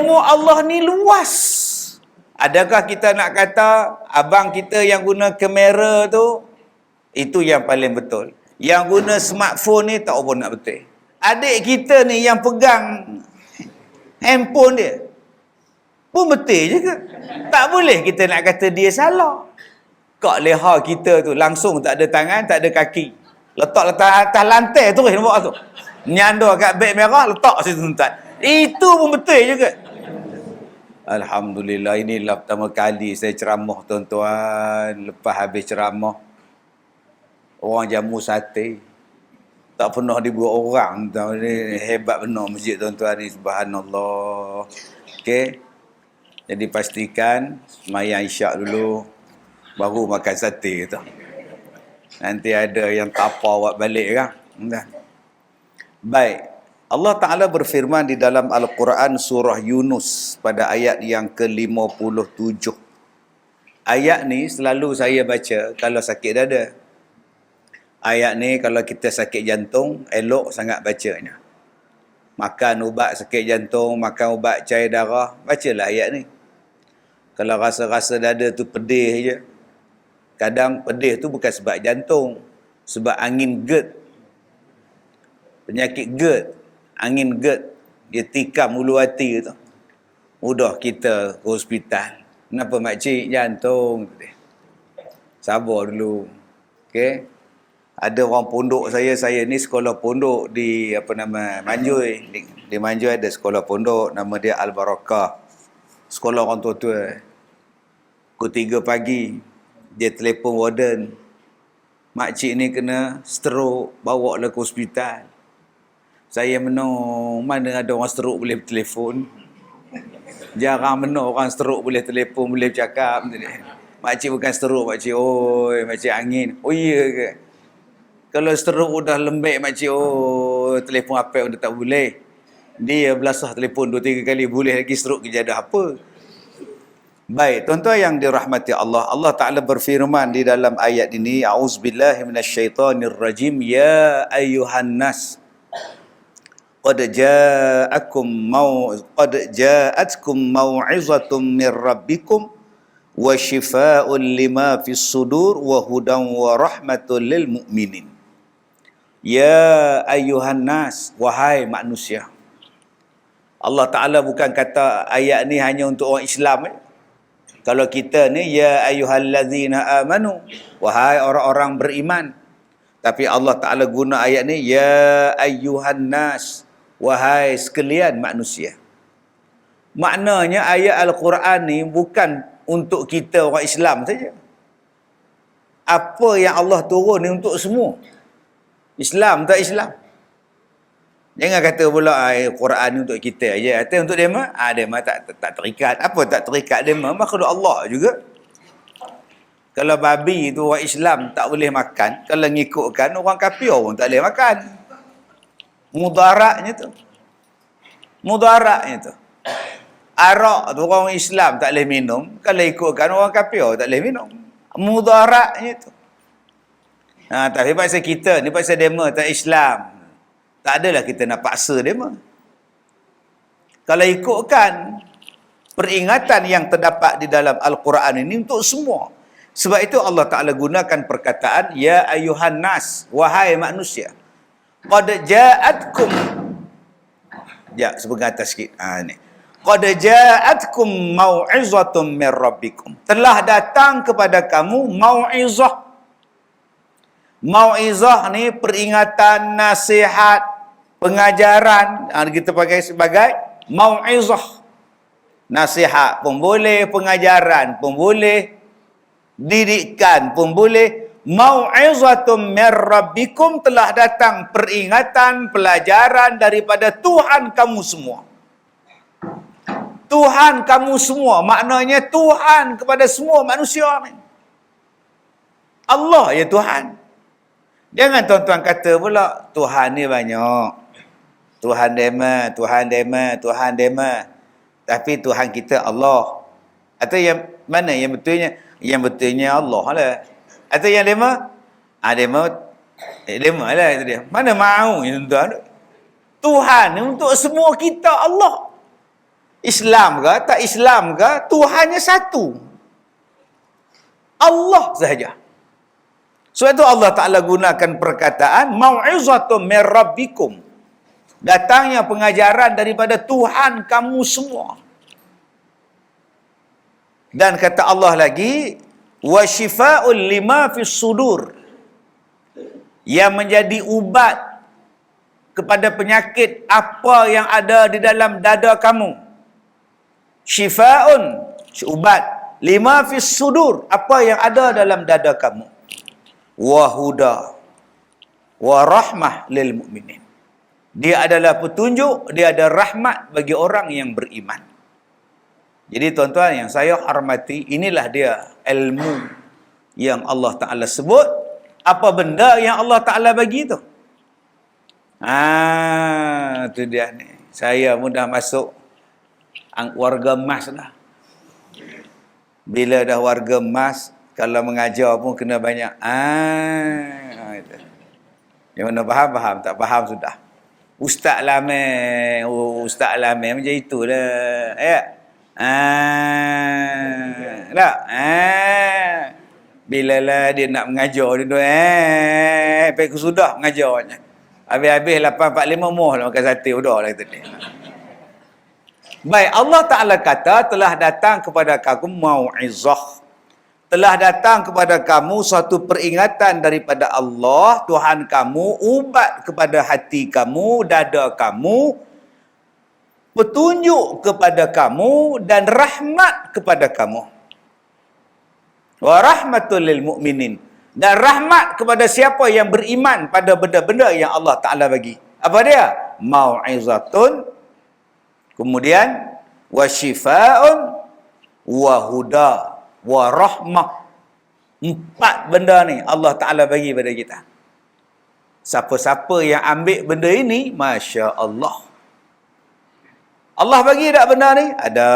Ilmu Allah ni luas. Adakah kita nak kata abang kita yang guna kamera tu itu yang paling betul? Yang guna smartphone ni tak apa nak betul. Adik kita ni yang pegang handphone dia pun betul juga. Tak boleh kita nak kata dia salah. Kak leha kita tu langsung tak ada tangan, tak ada kaki. Letak atas lantai tu nampak tu. Nyandar kat beg merah, letak situ tuan. Itu pun betul juga. Alhamdulillah, inilah pertama kali saya ceramah tuan-tuan. Lepas habis ceramah, orang jamu sate. Tak pernah dibuat orang. Ni hebat benar masjid tuan-tuan ni, subhanallah. Okey. Jadi pastikan semayang isyak dulu, baru makan sate tu. Nanti ada yang tapa buat balik kan. Baik. Allah Ta'ala berfirman di dalam Al-Quran surah Yunus pada ayat yang ke-57. Ayat ni selalu saya baca kalau sakit dada. Ayat ni kalau kita sakit jantung, elok sangat bacanya. Makan ubat sakit jantung, makan ubat cair darah, bacalah ayat ni. Kalau rasa-rasa dada tu pedih je. Kadang pedih tu bukan sebab jantung, sebab angin GERD. Penyakit GERD, angin GERD, dia tikam ulu hati tu. Mudah kita ke hospital. Kenapa makcik? Jantung. Sabar dulu. Okey. Ada orang pondok saya ni sekolah pondok di Manjui. Di Manjui ada sekolah pondok, nama dia Al-Barakah. Sekolah orang tua-tua. Pukul 3 pagi, dia telefon warden. Makcik ni kena stroke, bawa lah ke hospital. Saya menang, mana ada orang stroke boleh telefon. Jarang benar orang stroke boleh telefon, boleh bercakap. Makcik bukan stroke, makcik. Oi, makcik angin. Oh iya ke? Kalau stroke udah lembek makcik, oh telefon apa udah tak boleh. Dia belasah telefon 2-3 kali, boleh lagi stroke kejadian apa. Baik, tuan-tuan yang dirahmati Allah, Allah Ta'ala berfirman di dalam ayat ini, A'udzubillahi minasyaitonirrajim, ya ayyuhan nas, qad ja'atkum mau'izatun min rabbikum wa shifaa'un lima fis sudur wa hudan wa rahmatul lil mu'minin. Ya ayyuhan nas, wahai manusia. Allah Ta'ala bukan kata ayat ni hanya untuk orang Islam. Kalau kita ni, ya ayyuhallazina amanu, wahai orang-orang beriman. Tapi Allah Ta'ala guna ayat ni, ya ayyuhan nas, wahai sekalian manusia. Maknanya ayat Al-Quran ni bukan untuk kita orang Islam saja. Apa yang Allah turun ni untuk semua. Islam tak Islam. Jangan kata pula Quran ni untuk kita aja. Kata untuk dema, dema tak terikat. Apa tak terikat dema? Makhluk Allah juga. Kalau babi tu orang Islam tak boleh makan, kalau ngikutkan orang kafir pun tak boleh makan. Mudaratnya tu. Mudaratnya tu. Arak tu orang Islam tak boleh minum, kalau ikutkan orang kafir tak boleh minum. Mudaratnya tu. Tapi pasal kita ni, pasal dema tak Islam, tak adalah kita nak paksa dema. Kalau ikutkan peringatan yang terdapat di dalam Al-Quran ini untuk semua. Sebab itu Allah Ta'ala gunakan perkataan, ya ayuhan nas, wahai manusia. Qad ja'atkum. Ya, sebagai atas sikit. Ni. Qad ja'atkum mau'izatun min rabbikum. Telah datang kepada kamu mau'izah. Mau'izah ni peringatan, nasihat, pengajaran. Kita pakai sebagai mau'izah. Nasihat pun boleh, pengajaran pun boleh, didikan pun boleh. Mau'izatun min rabbikum, telah datang peringatan, pelajaran daripada Tuhan kamu semua. Tuhan kamu semua, maknanya Tuhan kepada semua manusia. Allah ya Tuhan. Jangan tuan-tuan kata pula Tuhan ni banyak. Tuhan dema, Tuhan dema, Tuhan dema. Tapi Tuhan kita Allah. Atau yang mana yang betulnya? Yang betulnya Allah lah. Atau yang dema? Dema lah itu dia. Mana mahu tuan-tuan? Tuhan ni untuk semua kita Allah. Islam ke, tak Islam ke, Tuhannya satu. Allah sahaja. Sebab itu Allah Ta'ala gunakan perkataan mau'izatun min rabbikum. Datangnya pengajaran daripada Tuhan kamu semua. Dan kata Allah lagi, wa syifa'un lima fis sudur. Yang menjadi ubat kepada penyakit apa yang ada di dalam dada kamu. Syifa'un, ubat. Lima fis sudur, apa yang ada dalam dada kamu. Wa huda wa rahmah lil mu'minin. Dia adalah petunjuk, dia ada rahmat bagi orang yang beriman. Jadi tuan-tuan yang saya hormati, inilah dia ilmu yang Allah Ta'ala sebut. Apa benda yang Allah Ta'ala bagi tu? Tu dia ni. Saya mudah masuk warga emas dah. Bila dah warga emas, kalau mengajar pun kena banyak. Itu. Yang mana faham, tak faham sudah. Ustaz Lameh, Ustaz Lameh macam itulah. Ya. Tak? Bila lah dia nak mengajar dia tu, sampai ke sudah mengajarnya. Habis-habis 8.45 moh lah makan sate udah lah kata dia. Baik, Allah Ta'ala kata telah datang kepada kamu mau'izah. Telah datang kepada kamu suatu peringatan daripada Allah, Tuhan kamu, ubat kepada hati kamu, dada kamu, petunjuk kepada kamu, dan rahmat kepada kamu. Wa rahmatul lil mu'minin. Dan rahmat kepada siapa yang beriman pada benda-benda yang Allah Ta'ala bagi. Apa dia? Mau'izatun, kemudian wa syifa'un, wa huda, wa rahmah. 4 benda ni Allah Ta'ala bagi pada kita. Siapa-siapa yang ambil benda ini, Masya Allah. Allah bagi tak benda ni? Ada.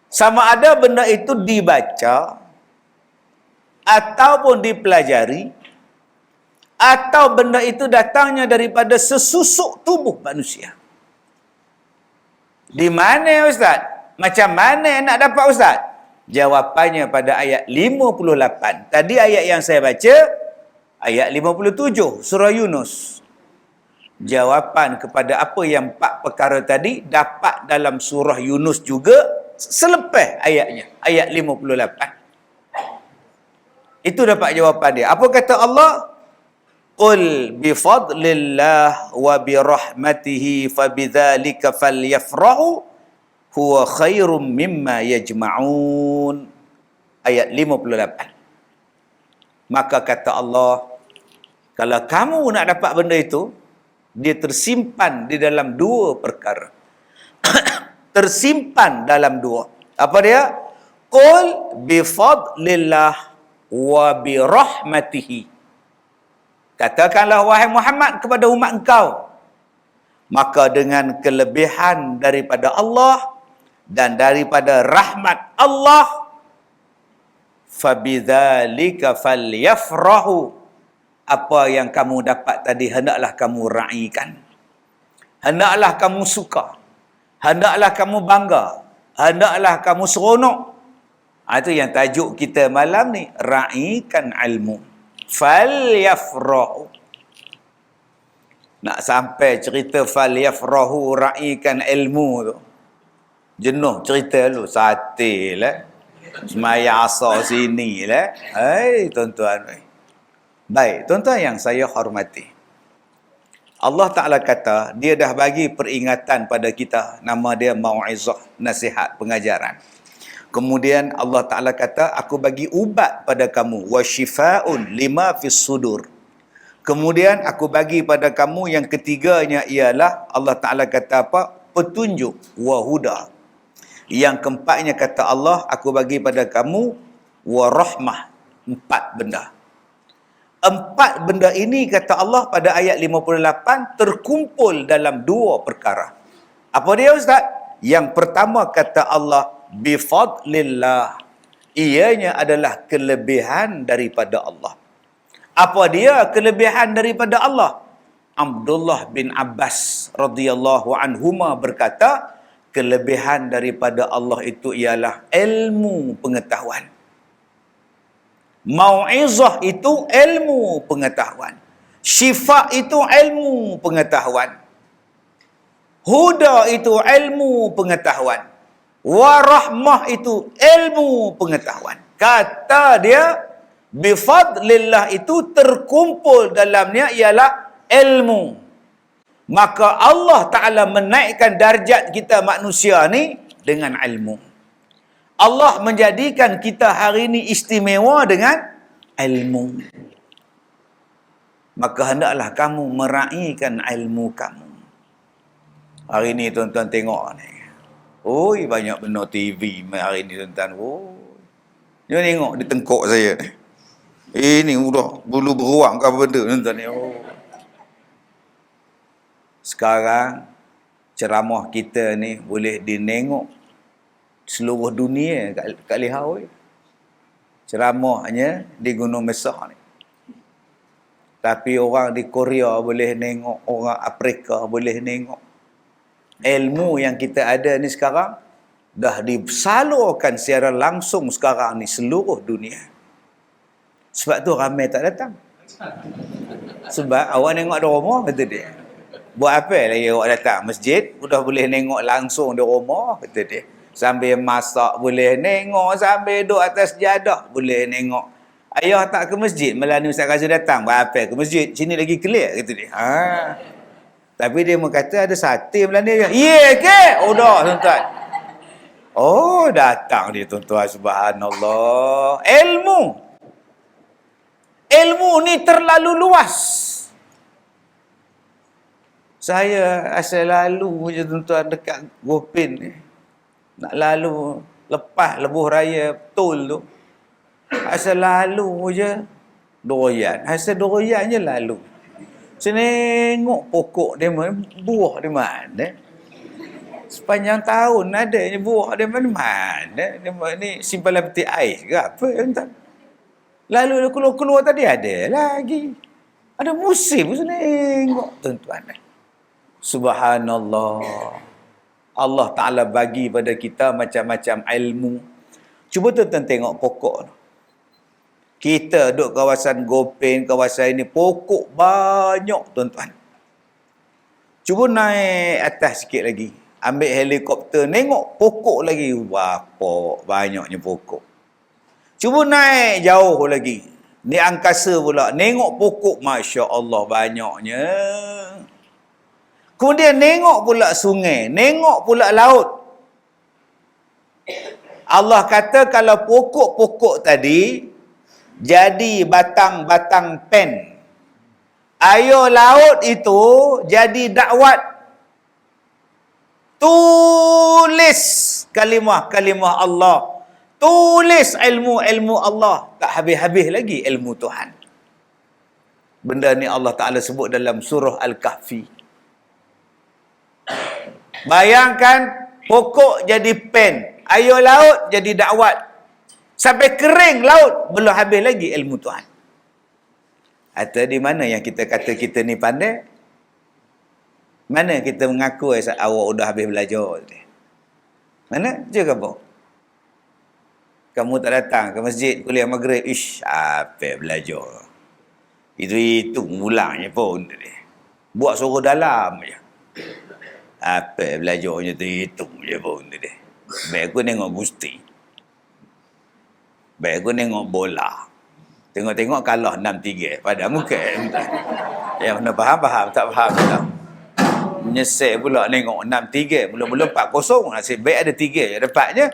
Sama ada benda itu dibaca, ataupun dipelajari, atau benda itu datangnya daripada sesusuk tubuh manusia. Di mana Ustaz? Macam mana nak dapat Ustaz? Jawapannya pada ayat 58. Tadi ayat yang saya baca, ayat 57, surah Yunus. Jawapan kepada apa yang 4 perkara tadi dapat dalam surah Yunus juga selepas ayatnya, ayat 58. Itu dapat jawapan dia. Apa kata Allah? Qul bifadlillah wa birahmatihi fabidzalika falyafrahu huwa khairum mimma yajma'un. Ayat 58. Maka kata Allah, kalau kamu nak dapat benda itu, dia tersimpan di dalam 2 perkara. Tersimpan dalam 2. Apa dia? Qul bifadlillah wa birahmatihi. Katakanlah wahai Muhammad kepada umat engkau, maka dengan kelebihan daripada Allah dan daripada rahmat Allah, fabidzalika falyafrahu. Apa yang kamu dapat tadi hendaklah kamu raikan, hendaklah kamu suka, hendaklah kamu bangga, hendaklah kamu seronok. Itu yang tajuk kita malam ni, raikan ilmu. Falyafrahu. Nak sampai cerita falyafrahu, raikan ilmu tu, jenuh cerita lu. Sate lah, semaya asar sini lah. Hai tuan-tuan. Baik, tuan-tuan yang saya hormati, Allah Ta'ala kata dia dah bagi peringatan pada kita, nama dia mau'izah, nasihat, pengajaran. Kemudian Allah Ta'ala kata, aku bagi ubat pada kamu, wa syifa'un lima fis sudur. Kemudian aku bagi pada kamu yang ketiganya ialah, Allah Ta'ala kata apa? Petunjuk, wa huda. Yang keempatnya kata Allah, aku bagi pada kamu wa rahmah. 4 benda. 4 benda ini kata Allah pada ayat 58 terkumpul dalam 2 perkara. Apa dia Ustaz? Yang pertama kata Allah, bifadlillah. Ianya adalah kelebihan daripada Allah. Apa dia kelebihan daripada Allah? Abdullah bin Abbas radhiyallahu anhuma berkata, kelebihan daripada Allah itu ialah ilmu pengetahuan. Mau'izah itu ilmu pengetahuan. Syifa itu ilmu pengetahuan. Huda itu ilmu pengetahuan. Warahmah itu ilmu pengetahuan. Kata dia, bifadlillah itu terkumpul dalamnya ialah ilmu. Maka Allah Ta'ala menaikkan darjat kita manusia ni dengan ilmu. Allah menjadikan kita hari ini istimewa dengan ilmu. Maka hendaklah kamu meraihkan ilmu kamu. Hari ni tuan-tuan tengok ni. Oi, banyak benda TV hari ni tuan-tuan. Oh. Dia tengok di tengkok saya ni. Ini udah bulu beruang ke apa benda tuan-tuan ni. Oh. Sekarang ceramah kita ni boleh dinengok seluruh dunia kat Lihau. Ceramahnya di Gunung Mesah ni. Tapi orang di Korea boleh nengok, orang Afrika boleh nengok. Ilmu yang kita ada ni sekarang dah disalurkan secara langsung sekarang ni seluruh dunia. Sebab tu ramai tak datang. Sebab awak nengok di rumah, kata dia. Buat apa lagi awak datang masjid, sudah boleh nengok langsung di rumah, kata dia. Sambil masak boleh nengok, sambil duduk atas sejadah boleh nengok. Ayah tak ke masjid, malah ni Ustaz Razul datang. Buat apa ke masjid? Sini lagi clear, kata dia. Tapi dia berkata ada sate Melanda je. Ya ke? Oh dah tuan-tuan. Oh datang dia tuan-tuan. Subhanallah. Ilmu. Ilmu ni terlalu luas. Saya asal lalu je tuan-tuan dekat Gopin ni. Nak lalu lepas lebuh raya betul tu. Asal lalu je durian. Asal durian je lalu. Saya tengok pokok dia mana, buah dia mana. Sepanjang tahun ada ni buah dia mana. Dia ni simpanan peti ais ke apa entah. Lalu keluar-keluar tadi ada lagi. Ada musim saya tengok tuan-tuan. Subhanallah. Allah Ta'ala bagi pada kita macam-macam ilmu. Cuba tuan-tuan tengok pokok tu. Kita duduk kawasan Gopin, kawasan ini, pokok banyak tuan-tuan. Cuba naik atas sikit lagi. Ambil helikopter, tengok pokok lagi. Wah, banyaknya pokok. Cuba naik jauh lagi. Di angkasa pula, tengok pokok. Masya Allah, banyaknya. Kemudian tengok pula sungai, tengok pula laut. Allah kata kalau pokok-pokok tadi jadi batang-batang pen, air laut itu jadi dakwat. Tulis kalimah-kalimah Allah, tulis ilmu-ilmu Allah. Tak habis-habis lagi ilmu Tuhan. Benda ni Allah Ta'ala sebut dalam surah Al-Kahfi. Bayangkan pokok jadi pen, air laut jadi dakwat. Sampai kering laut, belum habis lagi ilmu Tuhan. Atau di mana yang kita kata kita ni pandai? Mana kita mengaku awak sudah habis belajar? Mana? Juga apa? Kamu tak datang ke masjid kuliah maghrib. Ish, apa belajar? Itu mulangnya pun. Buat suruh dalam je. Apa belajarnya tu je pun. Baik aku tengok Gusti. Baik aku tengok bola. Tengok-tengok kalah 6-3 pada muka. Yang mana faham, tak faham. Menyesal pula tengok 6-3. Mula-mula 4-0. Nasib baik ada 3 yang dapatnya.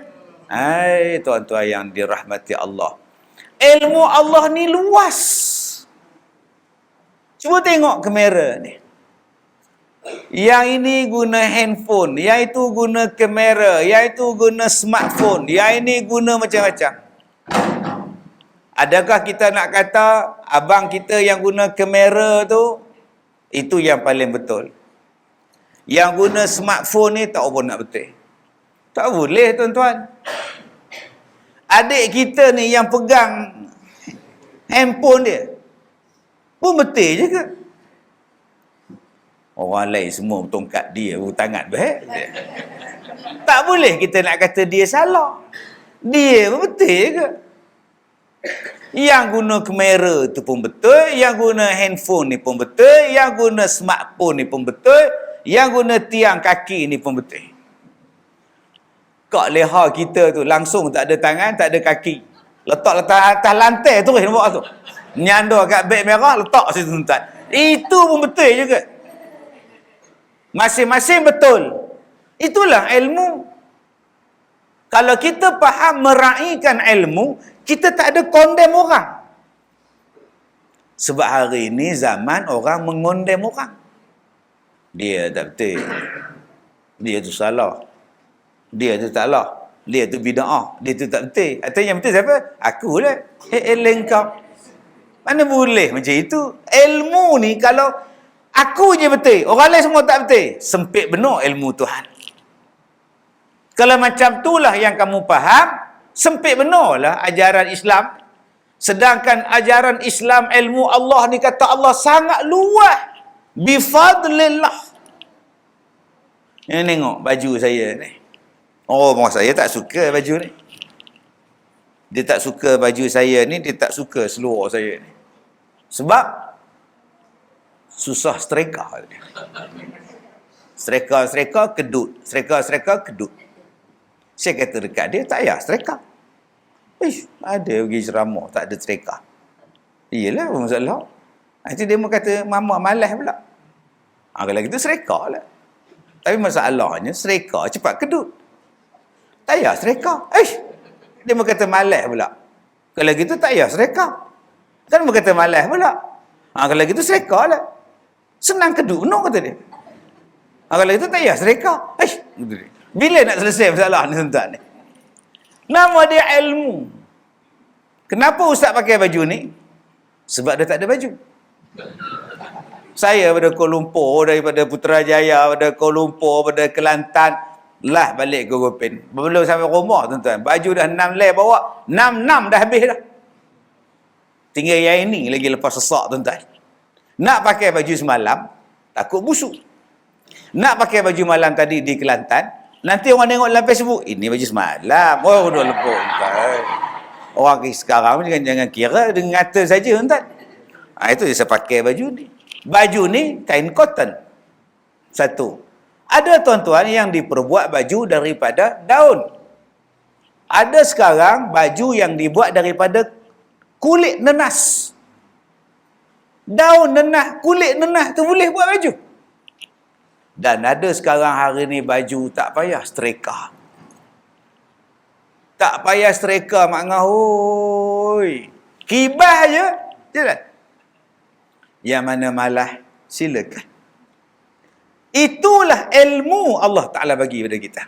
Hai tuan-tuan yang dirahmati Allah. Ilmu Allah ni luas. Cuba tengok kamera ni. Yang ini guna handphone. Yang itu guna kamera. Yang itu guna smartphone. Yang ini guna macam-macam. Adakah kita nak kata abang kita yang guna kamera tu itu yang paling betul? Yang guna smartphone ni tak apa nak betul. Tak boleh tuan-tuan. Adik kita ni yang pegang handphone dia pun betul je ke? Orang lain semua tongkat dia, tangan baik. Tak boleh kita nak kata dia salah. Dia pun betul ke? Yang guna kamera tu pun betul, yang guna handphone ni pun betul, yang guna smartphone ni pun betul, yang guna tiang kaki ni pun betul. Kak leha kita tu langsung tak ada tangan, tak ada kaki. Letak atas lantai tu nampak tu. Nyandar kat beg merah, letak situ tuan. Itu pun betul juga. Masing-masing betul. Itulah ilmu. Kalau kita faham meraihkan ilmu, kita tak ada condemn orang. Sebab hari ini zaman orang mengondem orang. Dia tak betul. Dia tu salah. Dia tu tak salah. Dia tu bid'ah. Dia tu tak betul. Atau yang betul siapa? Aku lah. Kau. Mana boleh macam itu? Ilmu ni kalau aku je betul, orang lain semua tak betul. Sempit benar ilmu Tuhan. Kalau macam itulah yang kamu faham, sempit benarlah ajaran Islam. Sedangkan ajaran Islam, ilmu Allah ni kata Allah sangat luas. Bifadlillah. Ini tengok baju saya ni. Oh, mak saya tak suka baju ni. Dia tak suka baju saya ni, dia tak suka seluar saya ni. Sebab susah setrika. Setrika kedut. Setrika kedut. Saya kata dekat dia, tak payah setrika. Ada pergi ceramah, tak ada setrika. Iyalah, masalah. Nanti dia kata, mama malas pula. Kalau gitu setrika lah. Tapi masalahnya, setrika cepat kedut. Tak payah setrika. Dia kata malas pula. Kalau gitu tak payah setrika. Kan berkata malas pula. Kalau gitu setrika lah. Senang kedut benar kata dia. Kalau gitu tak payah setrika. Bila nak selesai masalah ni tuan-tuan ni? Nama dia ilmu. Kenapa ustaz pakai baju ni? Sebab dia tak ada baju. Saya daripada Kuala Lumpur, daripada Putrajaya, daripada Kuala Lumpur, daripada Kelantan, lah balik ke Gopin. Belum sampai rumah tuan-tuan. Baju dah 6 lay bawa. 6 dah habis dah. Tinggal yang ini lagi lepas sesak tuan-tuan. Nak pakai baju semalam, takut busuk. Nak pakai baju malam tadi di Kelantan, nanti orang tengok dalam Facebook, ini baju semalam. Oh, dah lepas tuan. Orang sekarang jangan kira dengan ngata saja tuan. Itu dia saya pakai baju ni. Baju ni kain cotton. Satu. Ada tuan-tuan yang diperbuat baju daripada daun. Ada sekarang baju yang dibuat daripada kulit nenas. Daun nenas, kulit nenas tu boleh buat baju. Dan ada sekarang hari ni baju tak payah setrika. Tak payah setrika mak ngahoi. Kibah je. Jalan. Yang mana malah, silakan. Itulah ilmu Allah Ta'ala bagi pada kita.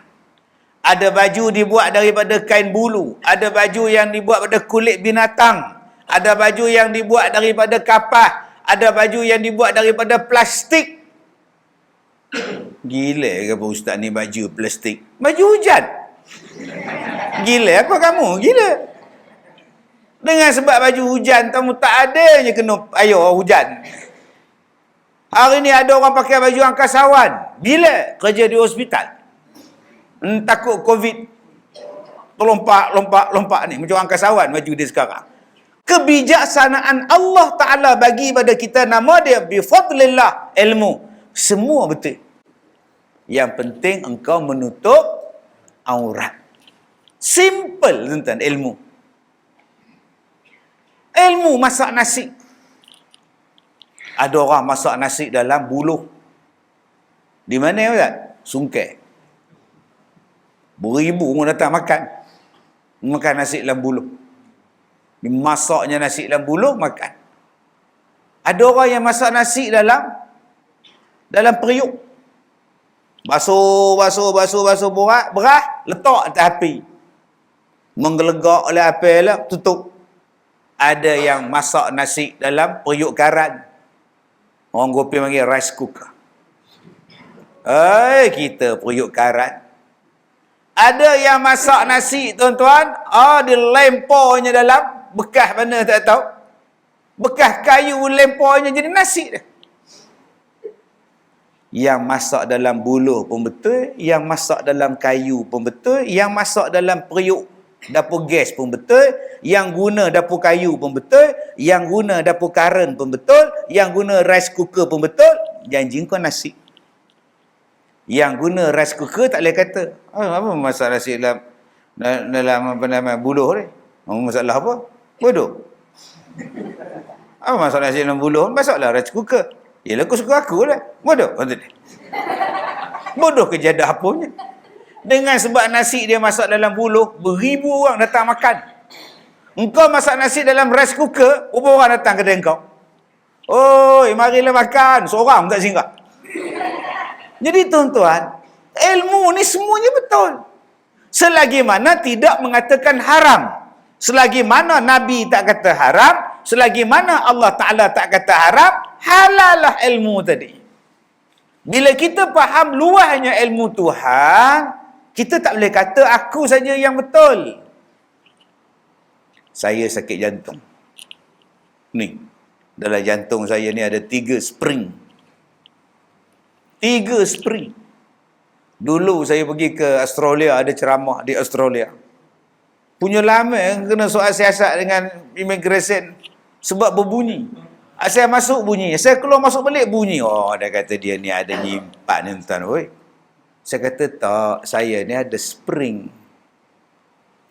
Ada baju dibuat daripada kain bulu. Ada baju yang dibuat daripada kulit binatang. Ada baju yang dibuat daripada kapas. Ada baju yang dibuat daripada plastik. Gila ke apa ustaz ni baju plastik? Baju hujan. Gila apa kamu? Gila. Dengan sebab baju hujan, kamu tak adanya kena air hujan. Hari ni ada orang pakai baju angkasawan. Bila kerja di hospital. Takut COVID. Lompat ni. Macam angkasawan baju dia sekarang. Kebijaksanaan Allah Ta'ala bagi pada kita nama dia bifadlillah ilmu. Semua betul. Yang penting engkau menutup aurat. Simple tuan-tuan ilmu. Ilmu masak nasi. Ada orang masak nasi dalam buluh. Di mana Ustaz? Sungkai. Beribu orang datang makan. Makan nasi dalam buluh. Masaknya nasi dalam buluh, makan. Ada orang yang masak nasi dalam periuk. Basuh beras, letak atas api. Menggelegak oleh api lah, tutup. Ada yang masak nasi dalam periuk karat. Orang Gopi panggil rice cooker. Kita periuk karat. Ada yang masak nasi tuan-tuan, dilemparnya dalam bekas mana tak tahu. Bekas kayu lemparnya jadi nasi dah. Yang masak dalam buluh pun betul, yang masak dalam kayu pun betul, yang masak dalam periuk dapur gas pun betul, yang guna dapur kayu pun betul, yang guna dapur karen pun betul, yang guna rice cooker pun betul. Janji kau nasi. Yang guna rice cooker tak boleh kata, apa masak nasi dalam apa nama buluh ni? Masalah apa? Bodoh. Apa masak nasi dalam buluh? Masaklah rice cooker. Yelah aku suka aku lah. Bodoh. Bodoh kejadah apanya. Dengan sebab nasi dia masak dalam buluh, beribu orang datang makan. Engkau masak nasi dalam rice cooker, berapa orang datang kedai kau? Oi, marilah makan. Seorang tak singgah. Jadi tuan-tuan, ilmu ni semuanya betul. Selagi mana tidak mengatakan haram. Selagi mana Nabi tak kata haram, selagi mana Allah Ta'ala tak kata haram, halalah ilmu tadi. Bila kita faham luasnya ilmu Tuhan, kita tak boleh kata aku saja yang betul. Saya sakit jantung. Ni, dalam jantung saya ni ada 3 spring. 3 spring. Dulu saya pergi ke Australia, ada ceramah di Australia. Punya lama kena soal siasat dengan immigration sebab berbunyi. Saya masuk bunyi, saya keluar masuk balik bunyi. Oh, dia kata dia ni ada nyimpan ni tuan. Oi. Saya kata tak, saya ni ada spring.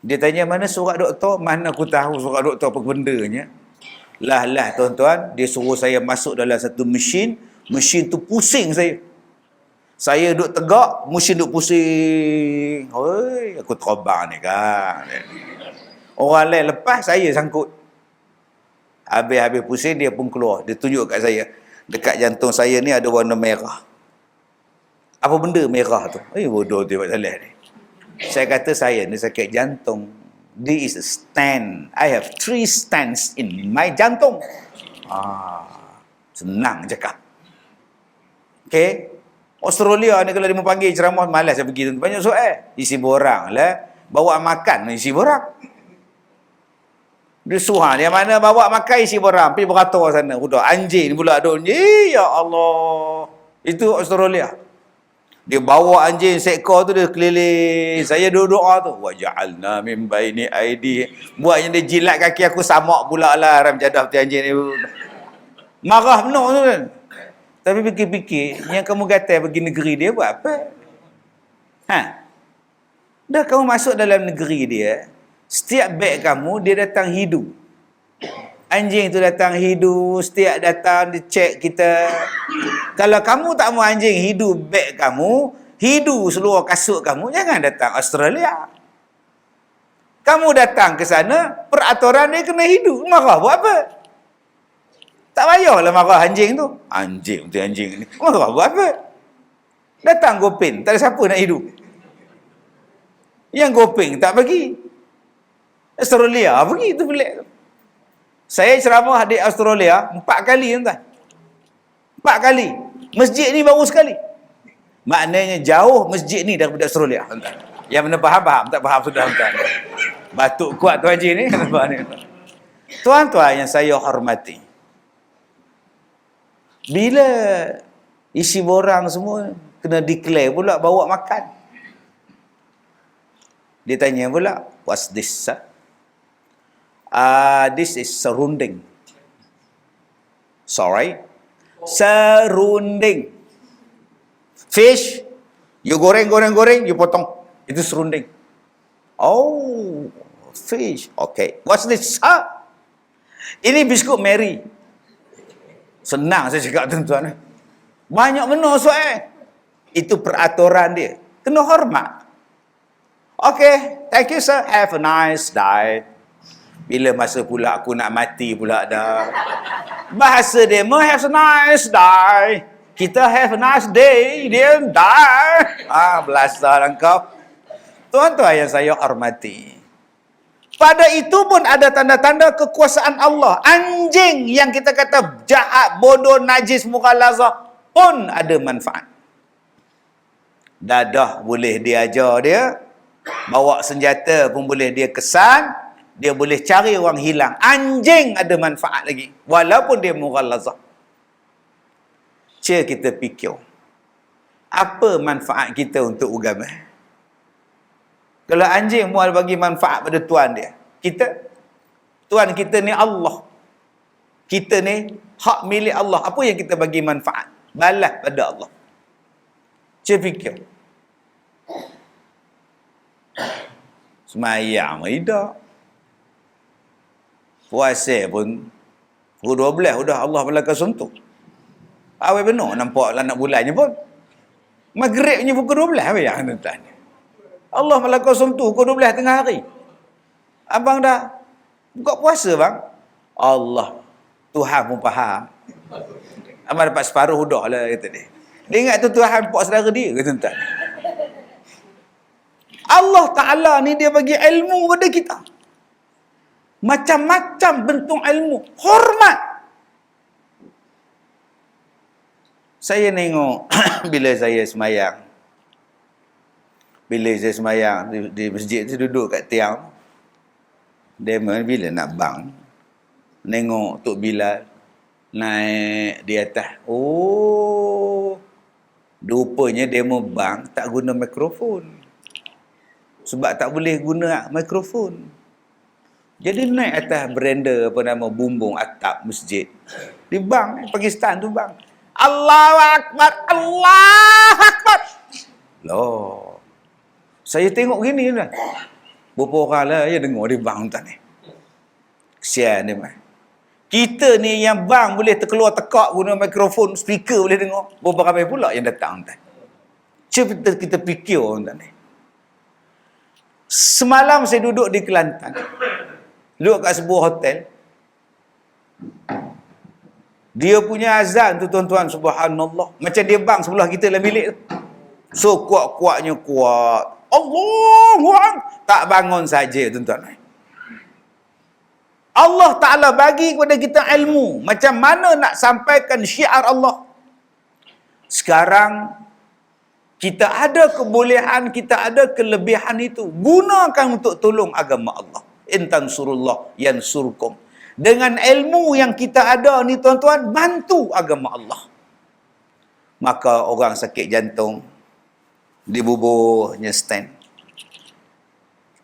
Dia tanya mana surat doktor, mana aku tahu surat doktor apa bendanya. Lah tuan-tuan, dia suruh saya masuk dalam satu mesin tu pusing saya. Saya duduk tegak, mesin duduk pusing. Oi, aku terbang ni kan. Orang lain lepas, saya sangkut. Habis pusing, dia pun keluar. Dia tunjuk kat saya. Dekat jantung saya ni ada warna merah. Apa benda merah tu? Bodoh tu buat salah ni. Saya kata saya ni sakit jantung. This is a stand. I have 3 stents in my jantung. Senang cakap. Okay. Australia ni kalau dia mau panggil ceramah, malas saya pergi. Banyak soal. Isi borang lah. Bawa makan, isi borang. Dia suruh dia mana bawa makan, isi borang. Pergi beratur sana. Udah anjing pula duk. Ya Allah. Itu Australia. Dia bawa anjing seekor tu, dia keliling. Saya doa tu. Wa ja'alna min baini aidi. Buatnya dia jilat kaki aku, samak pula lah. Haram jadah peti anjing ni. Marah penuh tu kan. Tapi fikir-fikir, yang kamu kata pergi negeri dia buat apa? Dah kamu masuk dalam negeri dia, setiap beg kamu, dia datang hidu. Anjing tu datang hidu, setiap datang dia cek kita. Kalau kamu tak mau anjing hidu beg kamu, hidu seluruh kasut kamu, jangan datang Australia. Kamu datang ke sana, peraturan dia kena hidu. Marah buat apa? Tak payahlah marah anjing tu. Anjing ni. Marah buat apa? Datang Gopin, tak ada siapa nak hidup. Yang Gopin tak pergi. Australia pergi tu pelik tu. Saya ceramah di Australia 4 kali tuan. 4 kali. Masjid ni baru sekali. Maknanya jauh masjid ni daripada Australia tuan. Yang mana faham, tak faham sudah tuan. Batuk kuat tu anjing ni. Tuan-tuan yang saya hormati. Bila isi borang semua kena declare pula bawa makan. Dia tanya pula, what's this, sir? This is serunding. Sorry? Serunding. Fish, you goreng, you potong. Itu serunding. Oh, fish. Okay. What's this, sir? Ini biskut Mary. Senang saya cakap tuan-tuan. Banyak benda soal. Itu peraturan dia. Kena hormat. Okay, thank you sir. Have a nice day. Bila masa pula aku nak mati pula dah. Bahasa dia, have a nice day. Kita have a nice day. Dia die. Belasah kau. Tuan-tuan yang saya hormati. Pada itu pun ada tanda-tanda kekuasaan Allah. Anjing yang kita kata jahat, bodoh, najis, mughalazah pun ada manfaat. Dadah boleh dia ajar dia. Bawa senjata pun boleh dia kesan. Dia boleh cari orang hilang. Anjing ada manfaat lagi. Walaupun dia mughalazah. Kita fikir. Apa manfaat kita untuk agama? Kalau anjing mual bagi manfaat pada tuan dia, Tuan kita ni Allah. Kita ni hak milik Allah. Apa yang kita bagi manfaat? Balas pada Allah. Cik fikir. Semayang tidak. Puasa pun pukul 12 sudah Allah melakukan sentuh. Awal benar nampak lah nak bulannya pun. Maghribnya pukul 12 apa yang anda tanya? Allah melakukan sentuh pukul 12 tengah hari. Abang dah buka puasa bang. Allah. Tuhan pun faham. Abang dapat separuh dah lah kata dia. Dia ingat tu Tuhan pak saudara dia kata tuan. Allah Ta'ala ni dia bagi ilmu pada kita. Macam-macam bentuk ilmu. Hormat. Saya tengok bila saya semayang. Bila saya semayang di masjid tu duduk kat tiang. Dia bila nak bang. Tengok Tok Bilal naik di atas. Oh. Rupanya demo bang tak guna mikrofon. Sebab tak boleh guna mikrofon. Jadi naik atas beranda apa nama bumbung atap masjid. Di bang Pakistan tu bang. Allahu Akbar, Allahu Akbar. Loh. Saya tengok gini kan. Berapa orang lah ya dengar di bang tuan ni. Kesian dia mah. Kita ni yang bang boleh terkeluar tekak guna mikrofon, speaker boleh dengar. Berapa ramai pula yang datang tuan. Cuba kita fikir tuan ni. Semalam saya duduk di Kelantan. Duduk kat sebuah hotel. Dia punya azan tu tuan-tuan, subhanallah. Macam dia bang sebelah kita dalam bilik tu. So kuat-kuatnya kuat. Allahu Akbar. Tak bangun saja tuan-tuan. Allah Ta'ala bagi kepada kita ilmu. Macam mana nak sampaikan syiar Allah. Sekarang kita ada kebolehan, kita ada kelebihan itu. Gunakan untuk tolong agama Allah. In tansurullah yansurkum. Dengan ilmu yang kita ada ni tuan-tuan, bantu agama Allah. Maka orang sakit jantung, dibubuhnya stand.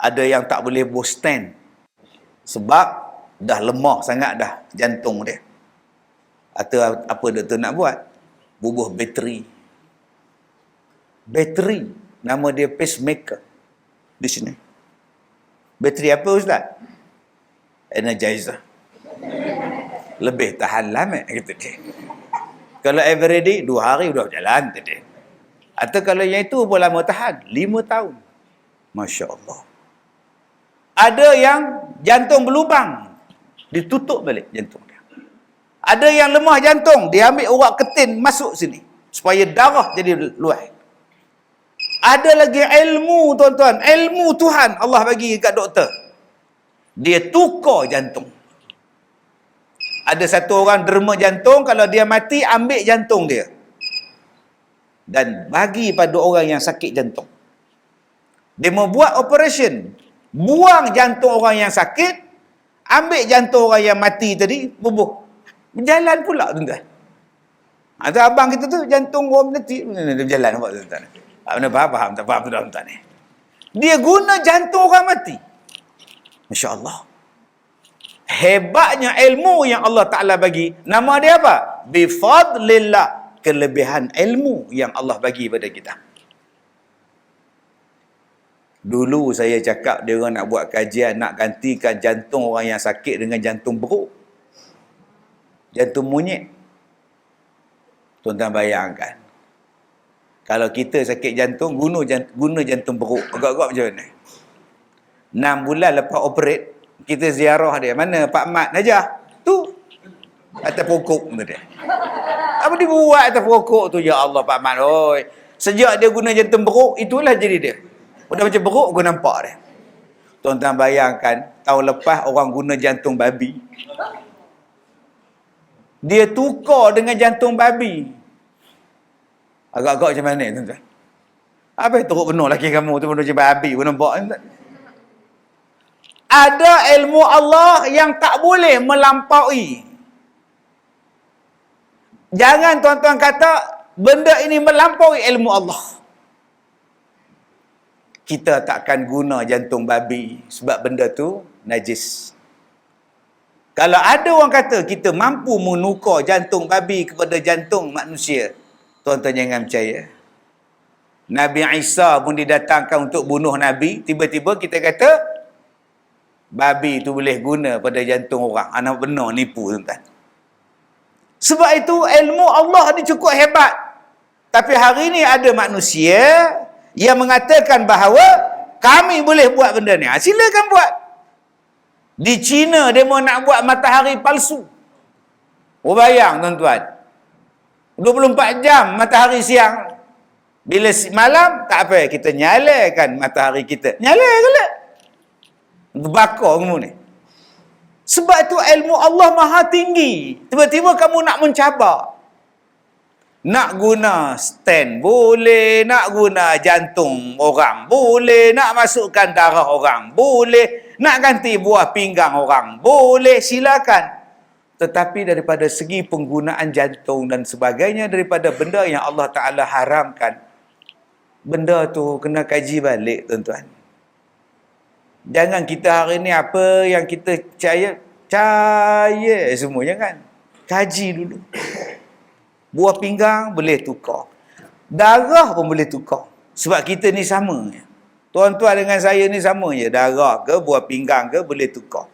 Ada yang tak boleh bubuh stand. Sebab dah lemah sangat dah jantung dia. Atau apa doktor nak buat? Bubuh bateri. Bateri. Nama dia pacemaker. Di sini. Bateri apa Ustaz? Energizer. Lebih tahan lama kata dia. Kalau everyday 2 hari dah berjalan kata dia. Atau kalau yang itu pun lama tahan 5 tahun. Masya Allah. Ada yang jantung berlubang, ditutup balik jantung dia. Ada yang lemah jantung, dia ambil urat ketin masuk sini supaya darah jadi luas. Ada lagi ilmu tuan-tuan, ilmu Tuhan Allah bagi kat doktor. Dia tukar jantung. Ada satu orang derma jantung, kalau dia mati ambil jantung dia dan bagi pada orang yang sakit jantung. Dia mau buat operation, buang jantung orang yang sakit, ambil jantung orang yang mati tadi, bubuh. Berjalan pula tuan-tuan. Atau abang kita tu jantung orang mati, dia berjalan nampak tuan-tuan. Mana faham, tak faham tuan-tuan ni. Dia guna jantung orang mati. Masya Allah. Hebatnya ilmu yang Allah Ta'ala bagi. Nama dia apa? Bifadlillah. Kelebihan ilmu yang Allah bagi pada kita. Dulu saya cakap dia orang nak buat kajian, nak gantikan jantung orang yang sakit dengan jantung beruk. Jantung monyet. Tuan-tuan bayangkan. Kalau kita sakit jantung, guna jantung beruk. Agak-agak macam mana? 6 bulan lepas operate, kita ziarah dia. Mana Pak Mat Najah? Tu. Atas pokok dia. Apa dia buat atas pokok tu? Ya Allah Pak Mat. Oi. Sejak dia guna jantung beruk, itulah jadi dia. Udah macam beruk, gua nampak dia. Tuan-tuan bayangkan, tahun lepas orang guna jantung babi. Dia tukar dengan jantung babi. Agak-agak macam mana tuan-tuan? Apa yang teruk penuh laki kamu tu penuh macam babi, gua nampak. Ada ilmu Allah yang tak boleh melampaui. Jangan tuan-tuan kata, benda ini melampaui ilmu Allah, kita takkan guna jantung babi sebab benda tu najis. Kalau ada orang kata kita mampu menukar jantung babi kepada jantung manusia, tuan-tuan jangan percaya. Nabi Isa pun didatangkan untuk bunuh Nabi, tiba-tiba kita kata babi tu boleh guna pada jantung orang. Anak benar nipu, tuan-tuan. Sebab itu ilmu Allah ni cukup hebat. Tapi hari ni ada manusia yang mengatakan bahawa kami boleh buat benda ni. Silakan buat. Di China dia mau nak buat matahari palsu. Bayang tuan-tuan. 24 jam matahari siang. Bila malam tak apa, kita nyalakan matahari kita. Nyala ke tak? Bakar kamu ni. Sebab itu ilmu Allah maha tinggi. Tiba-tiba kamu nak mencabar. Nak guna stand boleh, nak guna jantung orang boleh, nak masukkan darah orang boleh, nak ganti buah pinggang orang boleh, silakan. Tetapi daripada segi penggunaan jantung dan sebagainya, daripada benda yang Allah Ta'ala haramkan, benda tu kena kaji balik, tuan-tuan. Jangan kita hari ni apa yang kita percaya semua, jangan. Kaji dulu. Buah pinggang boleh tukar. Darah pun boleh tukar. Sebab kita ni sama. Tuan-tuan dengan saya ni sama je. Darah ke, buah pinggang ke, boleh tukar.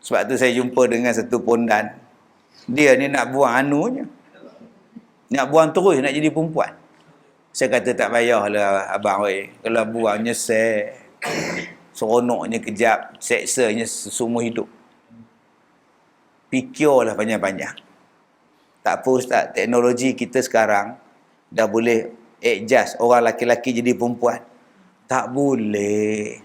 Sebab tu saya jumpa dengan satu pondan. Dia ni nak buang anunya. Nak buang terus, nak jadi perempuan. Saya kata tak payahlah abang weh. Kalau buang nyesek. Seronoknya kejap. Seksanya seumur hidup. Fikirlah panjang-panjang. Tak apa Ustaz, teknologi kita sekarang dah boleh adjust orang laki-laki jadi perempuan. Tak boleh.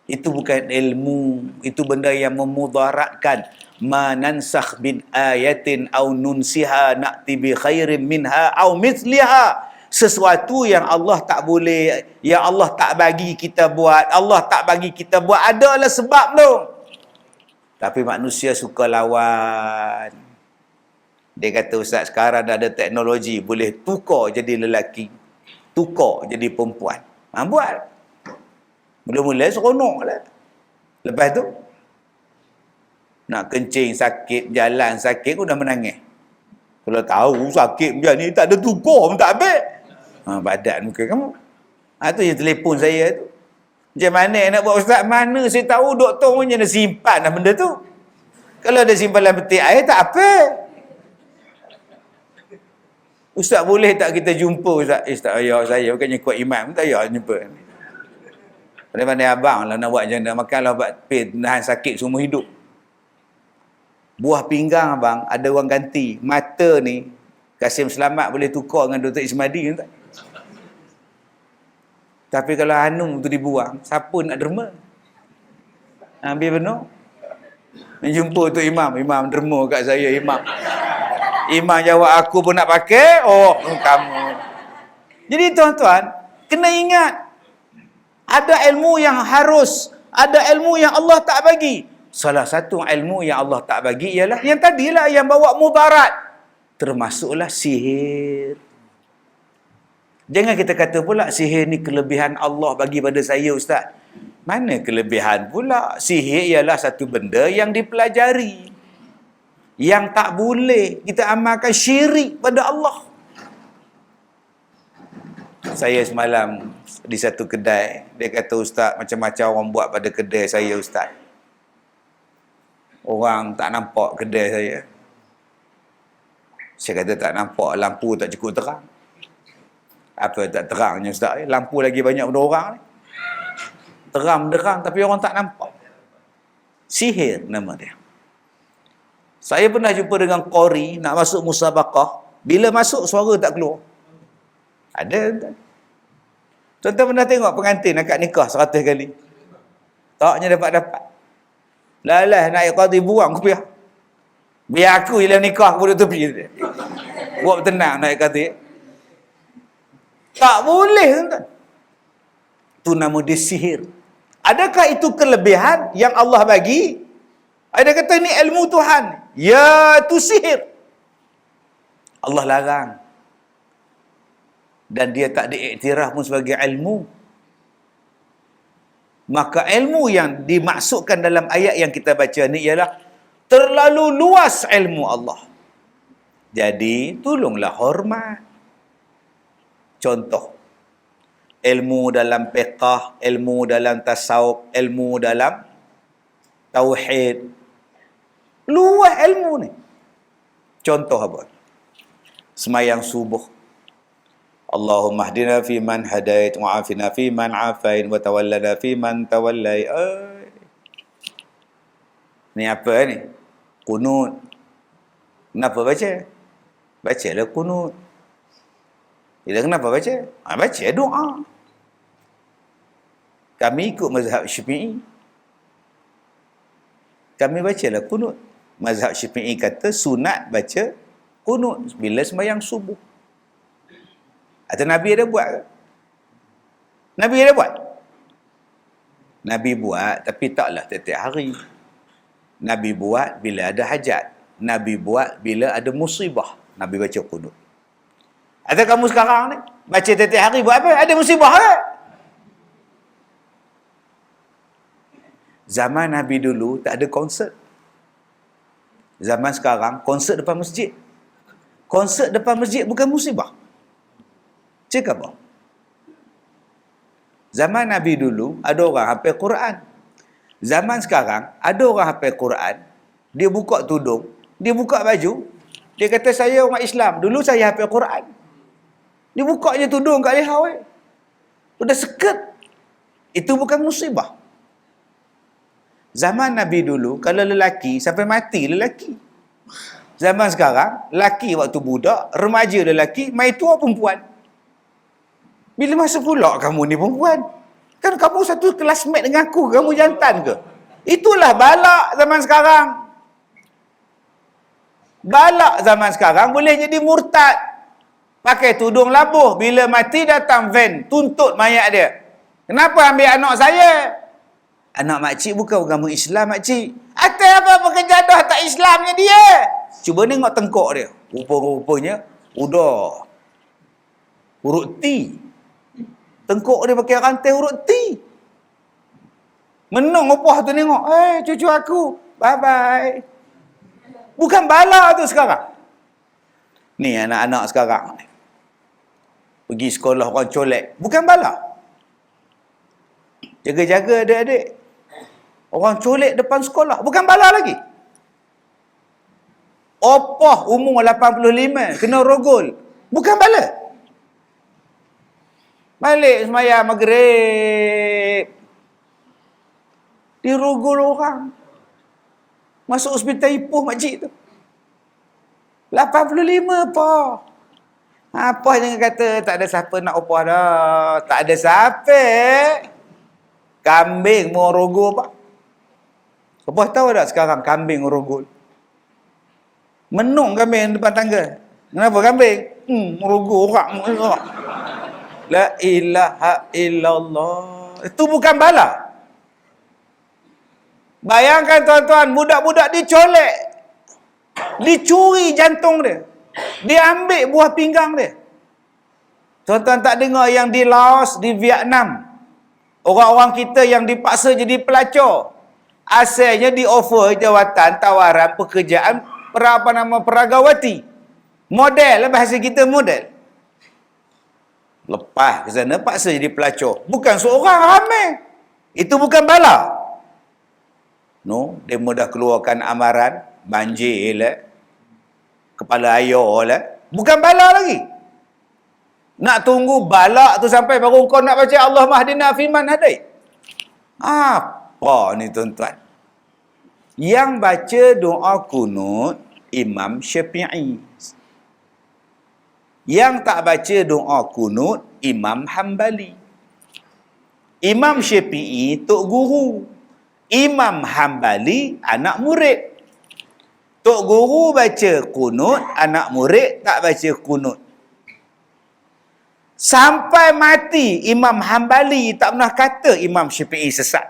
Itu bukan ilmu. Itu benda yang memudaratkan. Ma nansakh bin ayatin aw nunsiha na'ti bi khairin minha aw mithliha. Sesuatu yang Allah tak boleh, yang Allah tak bagi kita buat, Allah tak bagi kita buat, adalah sebab tu. Tapi manusia suka lawan. Dia kata, Ustaz, sekarang dah ada teknologi, boleh tukar jadi lelaki, tukar jadi perempuan. Buat. Mula-mula seronok lah. Lepas tu, nak kencing sakit, jalan sakit, pun dah menangis. Kalau tahu sakit macam ni, tak ada tukar pun tak habis. Badan muka kamu. Tu je telefon saya tu. Macam mana nak buat Ustaz? Mana saya tahu doktor pun jangan simpan lah benda tu. Kalau ada simpan dalam peti air, tak apa. Ustaz boleh tak kita jumpa Ustaz? Tak payah saya. Bukannya kuat iman. Tak payah jumpa. Pandai-pandai abang lah nak buat macam mana. Makanlah buat nahan sakit seumur hidup. Buah pinggang abang, ada orang ganti. Mata ni, Kasim Selamat boleh tukar dengan Dr. Ismadi. Tak? Tapi kalau Hanum tu dibuang, siapa nak derma? Ambil benar. Jumpa tu Imam derma kat saya, Imam. Imam jawab aku pun nak pakai. Oh, kamu. Jadi tuan-tuan, kena ingat. Ada ilmu yang harus, ada ilmu yang Allah tak bagi. Salah satu ilmu yang Allah tak bagi ialah yang tadilah yang bawa mudarat. Termasuklah sihir. Jangan kita kata pula sihir ni kelebihan Allah bagi pada saya Ustaz. Mana kelebihan pula? Sihir ialah satu benda yang dipelajari. Yang tak boleh kita amalkan syirik pada Allah. Saya semalam di satu kedai, dia kata Ustaz, macam-macam orang buat pada kedai saya Ustaz. Orang tak nampak kedai saya. Saya kata tak nampak, lampu tak cukup terang. Apa tak terangnya Ustaz? Lampu lagi banyak pada orang ni. Terang menderang tapi orang tak nampak. Sihir nama dia. Saya pernah jumpa dengan qori nak masuk musabaqah. Bila masuk suara tak keluar. Ada. Tuan-tuan pernah tengok pengantin akad nikah 100 kali? Taknya dapat-dapat. Lalah nak qadi buang kopiah. Biar aku je dalam nikah aku duduk tepi. Buat tenang nak qadi. Tak boleh tuan-tuan. Itu nama dia sihir. Adakah itu kelebihan yang Allah bagi? Ada kata ni ilmu Tuhan. Ya, itu sihir. Allah larang. dan dia tak diiktiraf pun sebagai ilmu, maka ilmu yang dimaksudkan dalam ayat yang kita baca ni ialah terlalu luas ilmu Allah. Jadi tolonglah hormat. Contoh, ilmu dalam fiqh, ilmu dalam tasawuf, ilmu dalam tauhid. Luas ilmu ni. Contoh apa? Semayang subuh. Allahumma hdina fi man hadait, wa afina fi man afain, wa tawallana fi man tawallai. Ni apa ni? Kunut. Kenapa baca? Bacalah kunut. Bila kenapa baca? Baca doa. Kami ikut mazhab Syafi'i. Kami bacalah kunut. Mazhab Syafi'i kata sunat baca kunut bila sembahyang subuh. Atau Nabi ada buat ke? Nabi ada buat? Nabi buat, tapi taklah setiap hari. Nabi buat bila ada hajat. Nabi buat bila ada musibah. Nabi baca kunut. Atau kamu sekarang ni baca setiap hari buat apa? Ada musibah ke? Zaman Nabi dulu tak ada konsert. Zaman sekarang konsert depan masjid. Konsert depan masjid bukan musibah. Cakap apa? Zaman Nabi dulu ada orang hafal Quran. Zaman sekarang ada orang hafal Quran, dia buka tudung, dia buka baju, dia kata saya orang Islam, dulu saya hafal Quran. Dia buka je tudung kat leher weh. Sudah seket. Itu bukan musibah. Zaman Nabi dulu, kalau lelaki, sampai mati lelaki. Zaman sekarang, lelaki waktu budak, remaja lelaki, mai tua perempuan. Bila masa pula kamu ni perempuan? Kan kamu satu classmate dengan aku, kamu jantan ke? Itulah balak zaman sekarang. Balak zaman sekarang boleh jadi murtad. Pakai tudung labuh, bila mati datang van, tuntut mayat dia. Kenapa ambil anak saya? Anak makcik bukan agama Islam, makcik. Atas apa kejadah tak Islamnya dia? Cuba tengok tengkok dia. Rupa-rupanya udah huruf T. Tengkok dia pakai rantai huruf T. Menung opah tu tengok. Cucu aku. Bye-bye. Bukan bala tu sekarang. Ni anak-anak sekarang ni. Pergi sekolah orang colek. Bukan bala. Jaga-jaga adik-adik. Orang colek depan sekolah. Bukan bala lagi. Opah umur 85. Kena rogol. Bukan bala. Balik sembahyang maghrib. Dirogol orang. Masuk hospital Ipoh makcik tu. 85 apa? Apa jangan kata tak ada siapa nak opah dah. Tak ada siapa. Kambing mau rogol apa? Opah tahu tak sekarang kambing rogol? Menung kambing depan tangga. Kenapa kambing? Rogol orang. La ilaha illallah. Itu bukan bala. Bayangkan tuan-tuan, budak-budak dicolek. Dicuri jantung dia. Diambil buah pinggang dia. Tuan-tuan tak dengar yang di Laos, di Vietnam. Orang-orang kita yang dipaksa jadi pelacur. Asalnya di offer jawatan, tawaran, pekerjaan, peragawati. Model, bahasa kita model. Lepas ke sana, paksa jadi pelacur. Bukan seorang, ramai. Itu bukan bala. No, dia mudah keluarkan amaran, banjir lah. Kepala ayah lah. Bukan bala lagi. Nak tunggu balak tu sampai baru kau nak baca Allah mahdina fiman hadai. Apa ni tuan-tuan? Yang baca doa kunut Imam Syafi'i. Yang tak baca doa kunut Imam Hambali. Imam Syafi'i tok guru. Imam Hambali anak murid. Tok guru baca kunut, anak murid tak baca kunut. Sampai mati Imam Hambali tak pernah kata Imam Syafi'i sesat.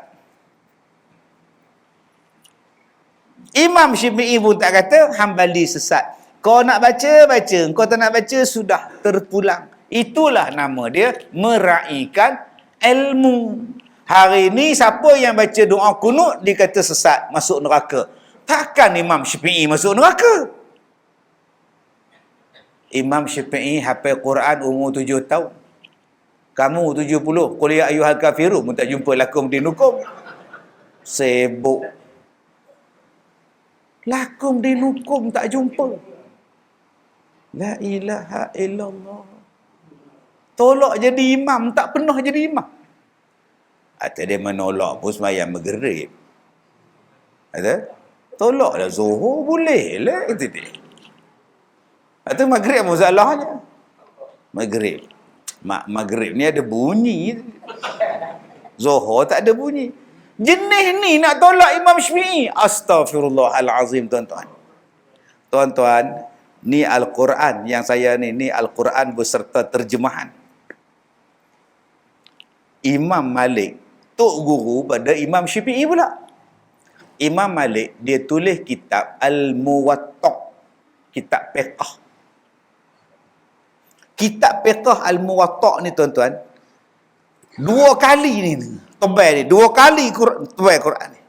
Imam Syafi'i pun tak kata Hambali sesat. Kau nak baca, baca. Kau tak nak baca, sudah terpulang. Itulah nama dia, meraihkan ilmu. Hari ni siapa yang baca doa kunut dikata sesat, masuk neraka. Takkan Imam Syafi'i masuk neraka? Imam Syafi'i hafal Quran umur 7 tahun. Kamu 70, qul ya ayyuhal kafirun pun tak jumpa lakum dinukum. Sibuk. Lakum dinukum tak jumpa. La ilaha illallah. Tolak jadi imam, tak pernah jadi imam. Atau dia menolak pun sembahyang maghrib. Ada? Tolaklah Zuhur boleh lah itu dia. Atau maghrib apa masalahnya? Maghrib. Maghrib ni ada bunyi. Zuhur tak ada bunyi. Jenis ni nak tolak Imam Syafi'i. Astaghfirullahalazim, tuan-tuan. Tuan-tuan, ni Al-Quran yang saya ni Al-Quran beserta terjemahan. Imam Malik, tok guru pada Imam Syafi'i pula. Imam Malik, dia tulis kitab Al-Muwatta', kitab fiqh. Kitab fiqh Al-Muwatta' ni tuan-tuan, 2 kali ni tebal ni, 2 kali tebal Quran ni.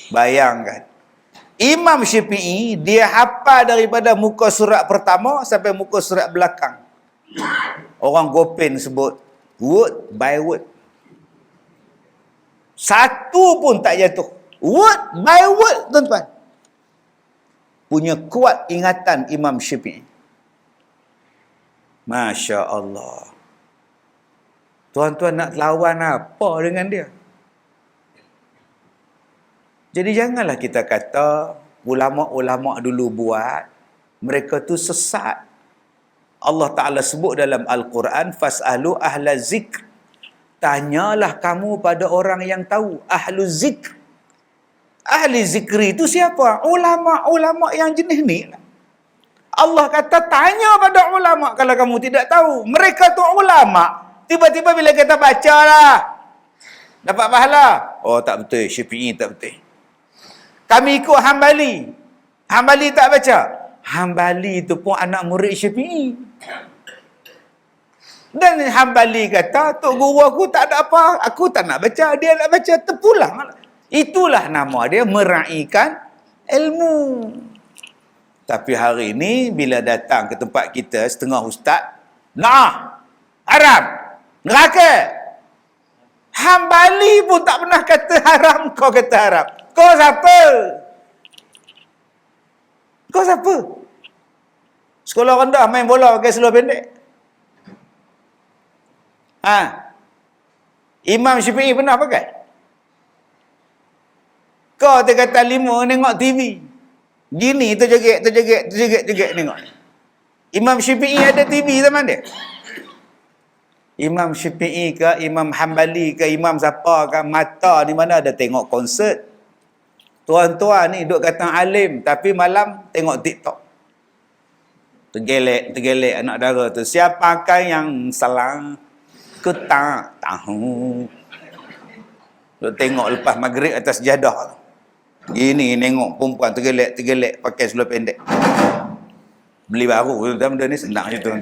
Bayangkan, Imam Syafi'i dia hafal daripada muka surat pertama sampai muka surat belakang. Orang Gopin sebut word by word. Satu pun tak jatuh. Word by word, tuan-tuan. Punya kuat ingatan Imam Syafi'i. Masya Allah. Tuan-tuan nak lawan apa dengan dia? Jadi janganlah kita kata ulama-ulama dulu buat, mereka tu sesat. Allah Ta'ala sebut dalam Al-Quran, fas'alu ahla zikr. Tanyalah kamu pada orang yang tahu. Ahlu zikr. Ahli zikri itu siapa? Ulama-ulama yang jenis ni. Allah kata tanya pada ulama kalau kamu tidak tahu. Mereka tu ulama. Tiba-tiba bila kita baca lah, dapat pahala. Oh tak betul, Syafi'i tak betul. Kami ikut Hambali. Hambali tak baca. Hambali itu pun anak murid Syafi'i. Dan Hambali kata, tok guru aku tak ada apa, aku tak nak baca, dia nak baca, terpulang. Itulah nama dia, meraihkan ilmu. Tapi hari ini bila datang ke tempat kita setengah ustaz, nah, haram, neraka. Hambali pun tak pernah kata haram, kau kata haram. Kau siapa? Kau siapa? Sekolah rendah main bola pakai seluar pendek. Imam Syafi'i pernah pakai? Kau kata 5 tengok TV. Gini terjeget tengok. Imam Syafi'i ada TV zaman dia? Imam Syafi'i ke, Imam Hambali ke, Imam siapa ke, mata ni mana ada tengok konsert. Tuan-tuan ni duk kata alim tapi malam tengok TikTok. Tergelek anak dara tu. Siapa yang salah? Ku tak tahu. Duk tengok lepas maghrib atas jadah. Gini tengok perempuan tergelek pakai seluar pendek. Beli baru tuan, benda ni senang je tuan.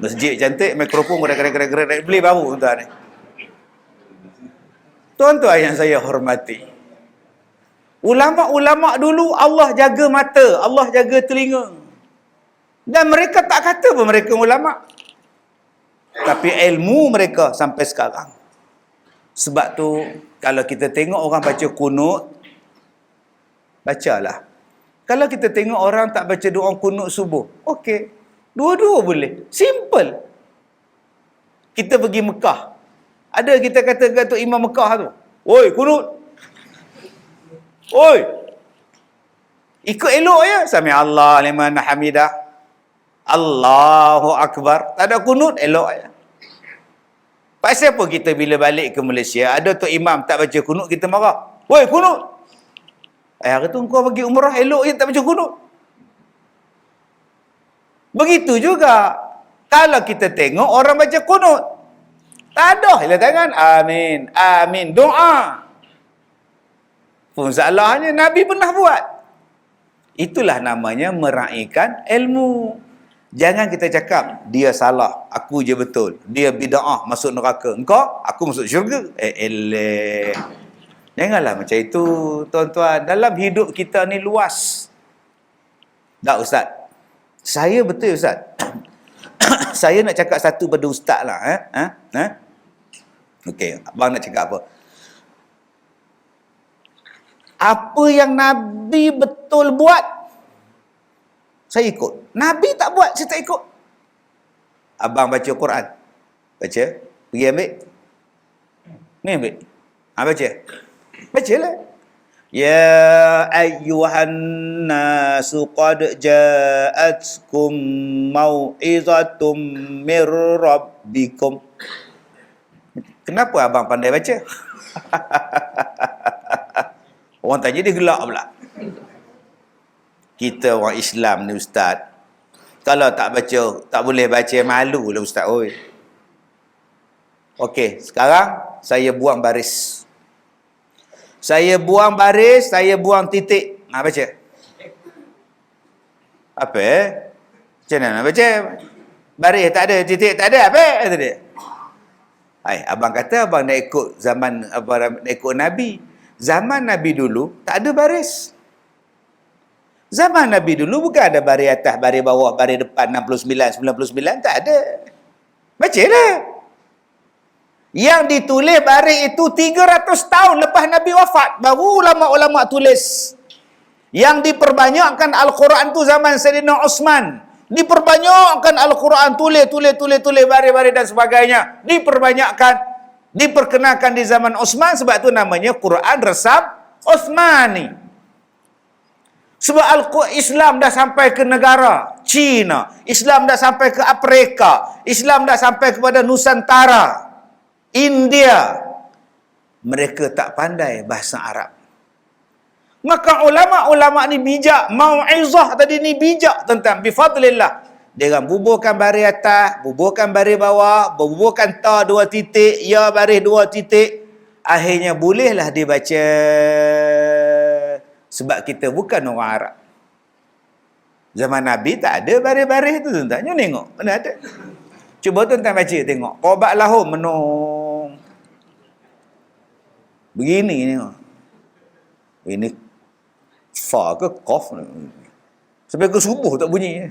Masjid cantik, mikrofon gerak-gerak beli baru tuan ni. Tuan-tuan yang saya hormati, ulama-ulama dulu Allah jaga mata, Allah jaga telinga. Dan mereka tak kata pun mereka ulama. Tapi ilmu mereka sampai sekarang. Sebab tu kalau kita tengok orang baca kunut, bacalah. Kalau kita tengok orang tak baca doa kunut subuh, okey. Dua-dua boleh. Simple. Kita pergi Mekah. Ada kita kata Datuk Imam Mekah tu, oi kunut. Oi. Ikut elok ya. Sami Allah liman hamidah. Allahu Akbar. Tak ada kunut, elok ya. Pasal apa kita bila balik ke Malaysia, ada Tok Imam tak baca kunut, kita marah. Woi kunut. Hari tu kau pergi umrah, elok je tak baca kunut. Begitu juga. Kalau kita tengok orang baca kunut, tak ada hilang tangan. Amin. Amin. Doa. Pun salahnya Nabi pernah buat. Itulah namanya meraihkan ilmu. Jangan kita cakap, dia salah, aku je betul. Dia bid'ah, masuk neraka. Engkau, aku masuk syurga. Eleh. Janganlah macam itu, tuan-tuan. Dalam hidup kita ni luas. Tak, Ustaz? Saya betul, Ustaz. Saya nak cakap satu pada Ustaz lah. Okey, abang nak cakap apa? Apa yang Nabi betul buat, saya ikut. Nabi tak buat, saya tak ikut. Abang baca Quran. Baca. Pergi ambil. Ni ambil. Baca. Bacalah. Ya ayyuhan nasu qad ja'atkum mau'izatum mir rabbikum. Kenapa abang pandai baca? Orang tanya dia gelak pula. Kita orang Islam ni Ustaz, kalau tak baca, tak boleh baca, malu lah Ustaz. Oi. Okey, sekarang saya buang baris. Saya buang baris, saya buang titik. Baca. Apa? Macam mana nak baca? Baris tak ada, titik tak ada, apa? Kata dia. Abang kata abang nak ikut zaman, abang nak ikut Nabi. Zaman Nabi dulu, tak ada baris. Zaman Nabi dulu bukan ada baris atas, baris bawah, baris depan 69, 99, tak ada. Bacalah. Yang ditulis baris itu 300 tahun lepas Nabi wafat. Baru ulama-ulama tulis. Yang diperbanyakkan Al-Quran tu zaman Sayyidina Osman. Diperbanyakkan Al-Quran, tulis baris-baris dan sebagainya. Diperkenalkan di zaman Osman, sebab tu namanya Quran Resam Osmani. Sebab Islam dah sampai ke negara China, Islam dah sampai ke Afrika, Islam dah sampai kepada Nusantara, India. Mereka tak pandai bahasa Arab. Maka ulama-ulama ni bijak, mau'izah tadi ni bijak tentang bifadlillah. Dia orang buburkan baris atas, buburkan baris bawah, buburkan ta 2 titik, ya baris 2 titik. Akhirnya bolehlah dia baca. Sebab kita bukan orang Arab. Zaman Nabi tak ada baris-baris tu, tuan-tuan. Jom tengok. Mana ada? Cuba tuan-tuan baca tengok. Qobat lahum menung. Begini tengok. Ini fa ke qaf. Sampai ke subuh tak bunyi.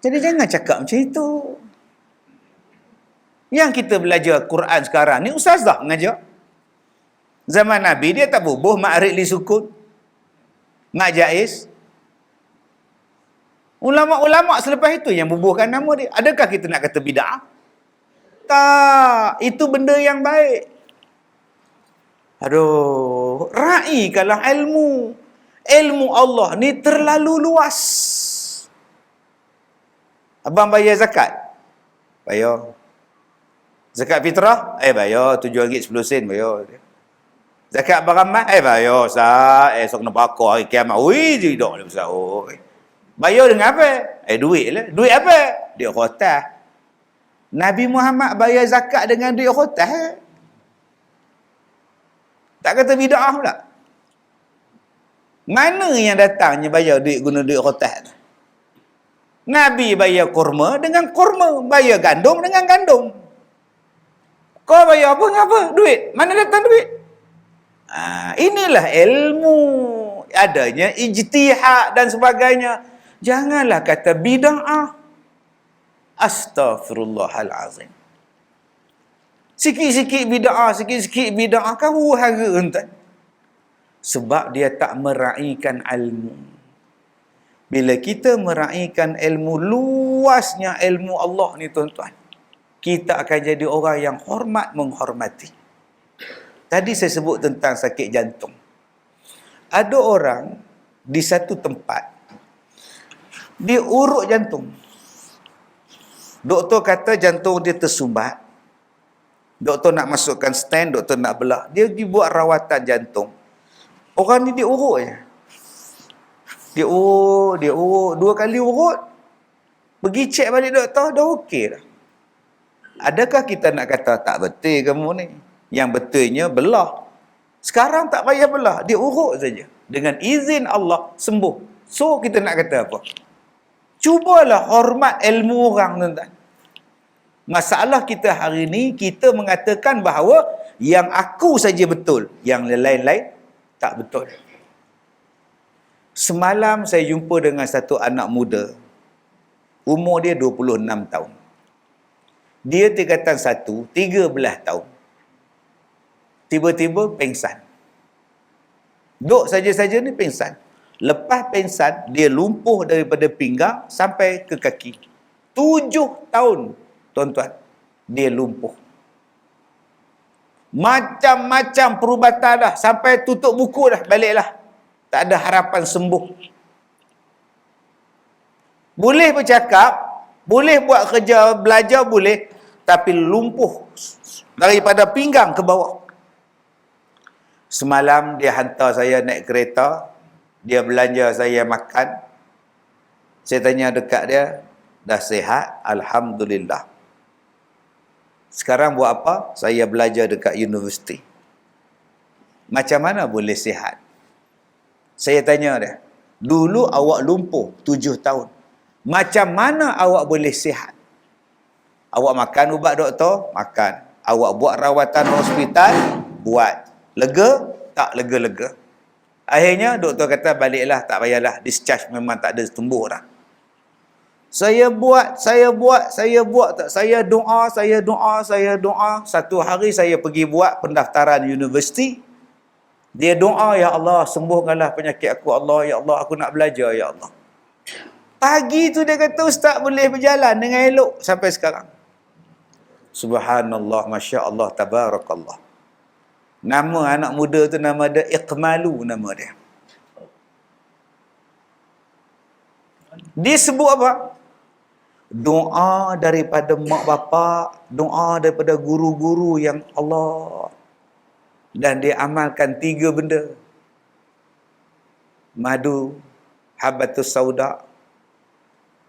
Jadi jangan cakap macam itu. Yang kita belajar Quran sekarang ni, ustazah mengajar. Zaman Nabi dia tak bubuh ma'arid li sukun, mak jaiz. Ulama-ulama selepas itu yang bubuhkan nama dia. Adakah kita nak kata bid'ah? Tak, itu benda yang baik. Aduh, raikanlah ilmu. Ilmu Allah ni terlalu luas. Abang bayar zakat? Bayar. Zakat fitrah? Bayar RM7.10 bayar. Zakat beramal? Bayar Ustaz. Esok nak bakar hari kiamat. Ui, tidak ni Ustaz. Bayar dengan apa? Duit lah. Duit apa? Duit khotah. Nabi Muhammad bayar zakat dengan duit khotah. Tak kata bid'ah pula. Mana yang datangnya bayar duit guna duit khotah? Nabi bayar kurma dengan kurma. Bayar gandum dengan gandum. Kau bayar apa dengan apa? Duit. Mana datang duit? Inilah ilmu. Adanya ijtihad dan sebagainya. Janganlah kata bid'ah. Astaghfirullahalazim. Sikit-sikit bid'ah kan huru-hara entah. Sebab dia tak meraihkan ilmu. Bila kita meraihkan ilmu, luasnya ilmu Allah ni tuan-tuan, kita akan jadi orang yang hormat menghormati. Tadi saya sebut tentang sakit jantung. Ada orang di satu tempat, dia urut jantung. Doktor kata jantung dia tersumbat. Doktor nak masukkan stand, doktor nak belah. Dia pergi buat rawatan jantung. Orang ni dia urut je. Dia urut. 2 kali urut. Pergi cek balik doktor, dah okey dah. Adakah kita nak kata tak betul kamu ni? Yang betulnya belah. Sekarang tak payah belah, dia urut saja. Dengan izin Allah sembuh. So kita nak kata apa? Cubalah hormat ilmu orang, tuan-tuan. Masalah kita hari ni, kita mengatakan bahawa yang aku saja betul, yang lain-lain tak betul. Semalam saya jumpa dengan satu anak muda. Umur dia 26 tahun. Dia tingkatan 1, 13 tahun. Tiba-tiba pengsan. Duk saja-saja ni pengsan. Lepas pengsan, dia lumpuh daripada pinggang sampai ke kaki. 7 tahun, tuan-tuan, dia lumpuh. Macam-macam perubatan dah. Sampai tutup buku dah, baliklah. Tak ada harapan sembuh. Boleh bercakap, boleh buat kerja, belajar boleh, tapi lumpuh daripada pinggang ke bawah. Semalam dia hantar saya naik kereta, dia belanja saya makan. Saya tanya dekat dia, dah sihat? Alhamdulillah. Sekarang buat apa? Saya belajar dekat universiti. Macam mana boleh sihat? Saya tanya dia, dulu awak lumpuh 7 tahun. Macam mana awak boleh sihat? Awak makan ubat doktor? Makan. Awak buat rawatan hospital? Buat. Lega? Tak lega-lega. Akhirnya doktor kata baliklah, tak payahlah. Discharge, memang tak ada tumbuh dah. Saya buat. Saya doa. Satu hari saya pergi buat pendaftaran universiti. Dia doa, ya Allah, sembuhkanlah penyakit aku, Allah, ya Allah, aku nak belajar, ya Allah. Pagi tu dia kata, Ustaz boleh berjalan dengan elok sampai sekarang. Subhanallah, Masya Allah, Tabarakallah. Nama anak muda tu, nama dia Iqmalu, nama dia. Dia sebut apa? Doa daripada mak bapak, doa daripada guru-guru yang Allah. Dan dia amalkan 3 benda. Madu, habbatus sauda,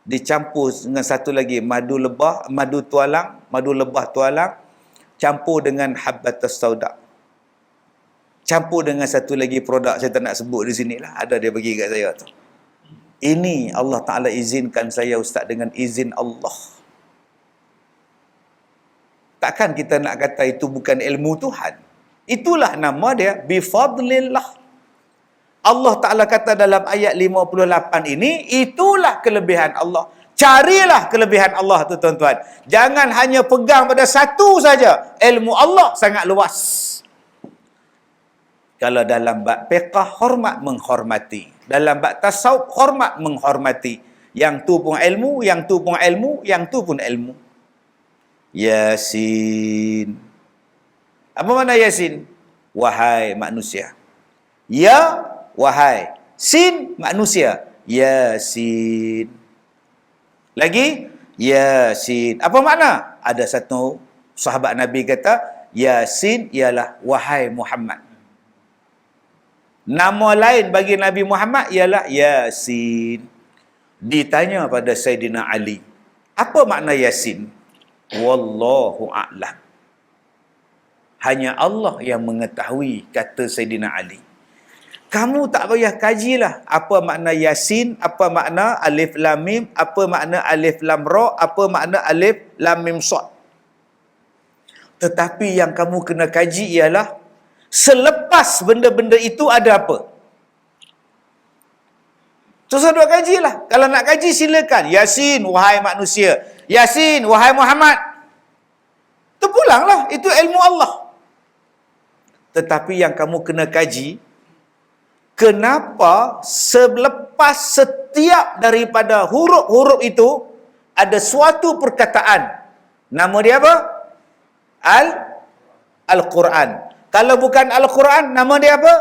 dicampur dengan satu lagi, madu lebah, madu lebah tualang, campur dengan habbatus sauda. Campur dengan satu lagi produk, saya tak nak sebut di sinilah, ada dia bagi kat saya tu. Ini Allah Ta'ala izinkan saya, Ustaz, dengan izin Allah. Takkan kita nak kata itu bukan ilmu Tuhan? Itulah nama dia, bifadlillah. Allah Ta'ala kata dalam ayat 58 ini, itulah kelebihan Allah. Carilah kelebihan Allah tu, tuan-tuan. Jangan hanya pegang pada satu saja. Ilmu Allah sangat luas. Kalau dalam bab fiqh, hormat menghormati. Dalam bab tasawuf, hormat menghormati. Yang tu pun ilmu, yang tu pun ilmu, yang tu pun ilmu. Yasin. Apa makna Yasin? Wahai manusia. Ya, wahai. Sin, manusia. Yasin. Lagi, Yasin. Apa makna? Ada satu sahabat Nabi kata, Yasin ialah wahai Muhammad. Nama lain bagi Nabi Muhammad ialah Yasin. Ditanya pada Sayyidina Ali, apa makna Yasin? Wallahu a'lam. Hanya Allah yang mengetahui, kata Sayyidina Ali. Kamu tak payah kajilah apa makna Yasin, apa makna Alif Lam Mim, apa makna Alif Lam Ra, apa makna Alif Lam Mim Sad. Tetapi yang kamu kena kaji ialah selepas benda-benda itu ada apa? Susah duk kajilah. Kalau nak kaji silakan. Yasin, wahai manusia. Yasin, wahai Muhammad. Terpulanglah. Itu ilmu Allah. Tetapi yang kamu kena kaji, kenapa selepas setiap daripada huruf-huruf itu ada suatu perkataan. Nama dia apa? Al-Quran. Kalau bukan Al-Quran, nama dia apa?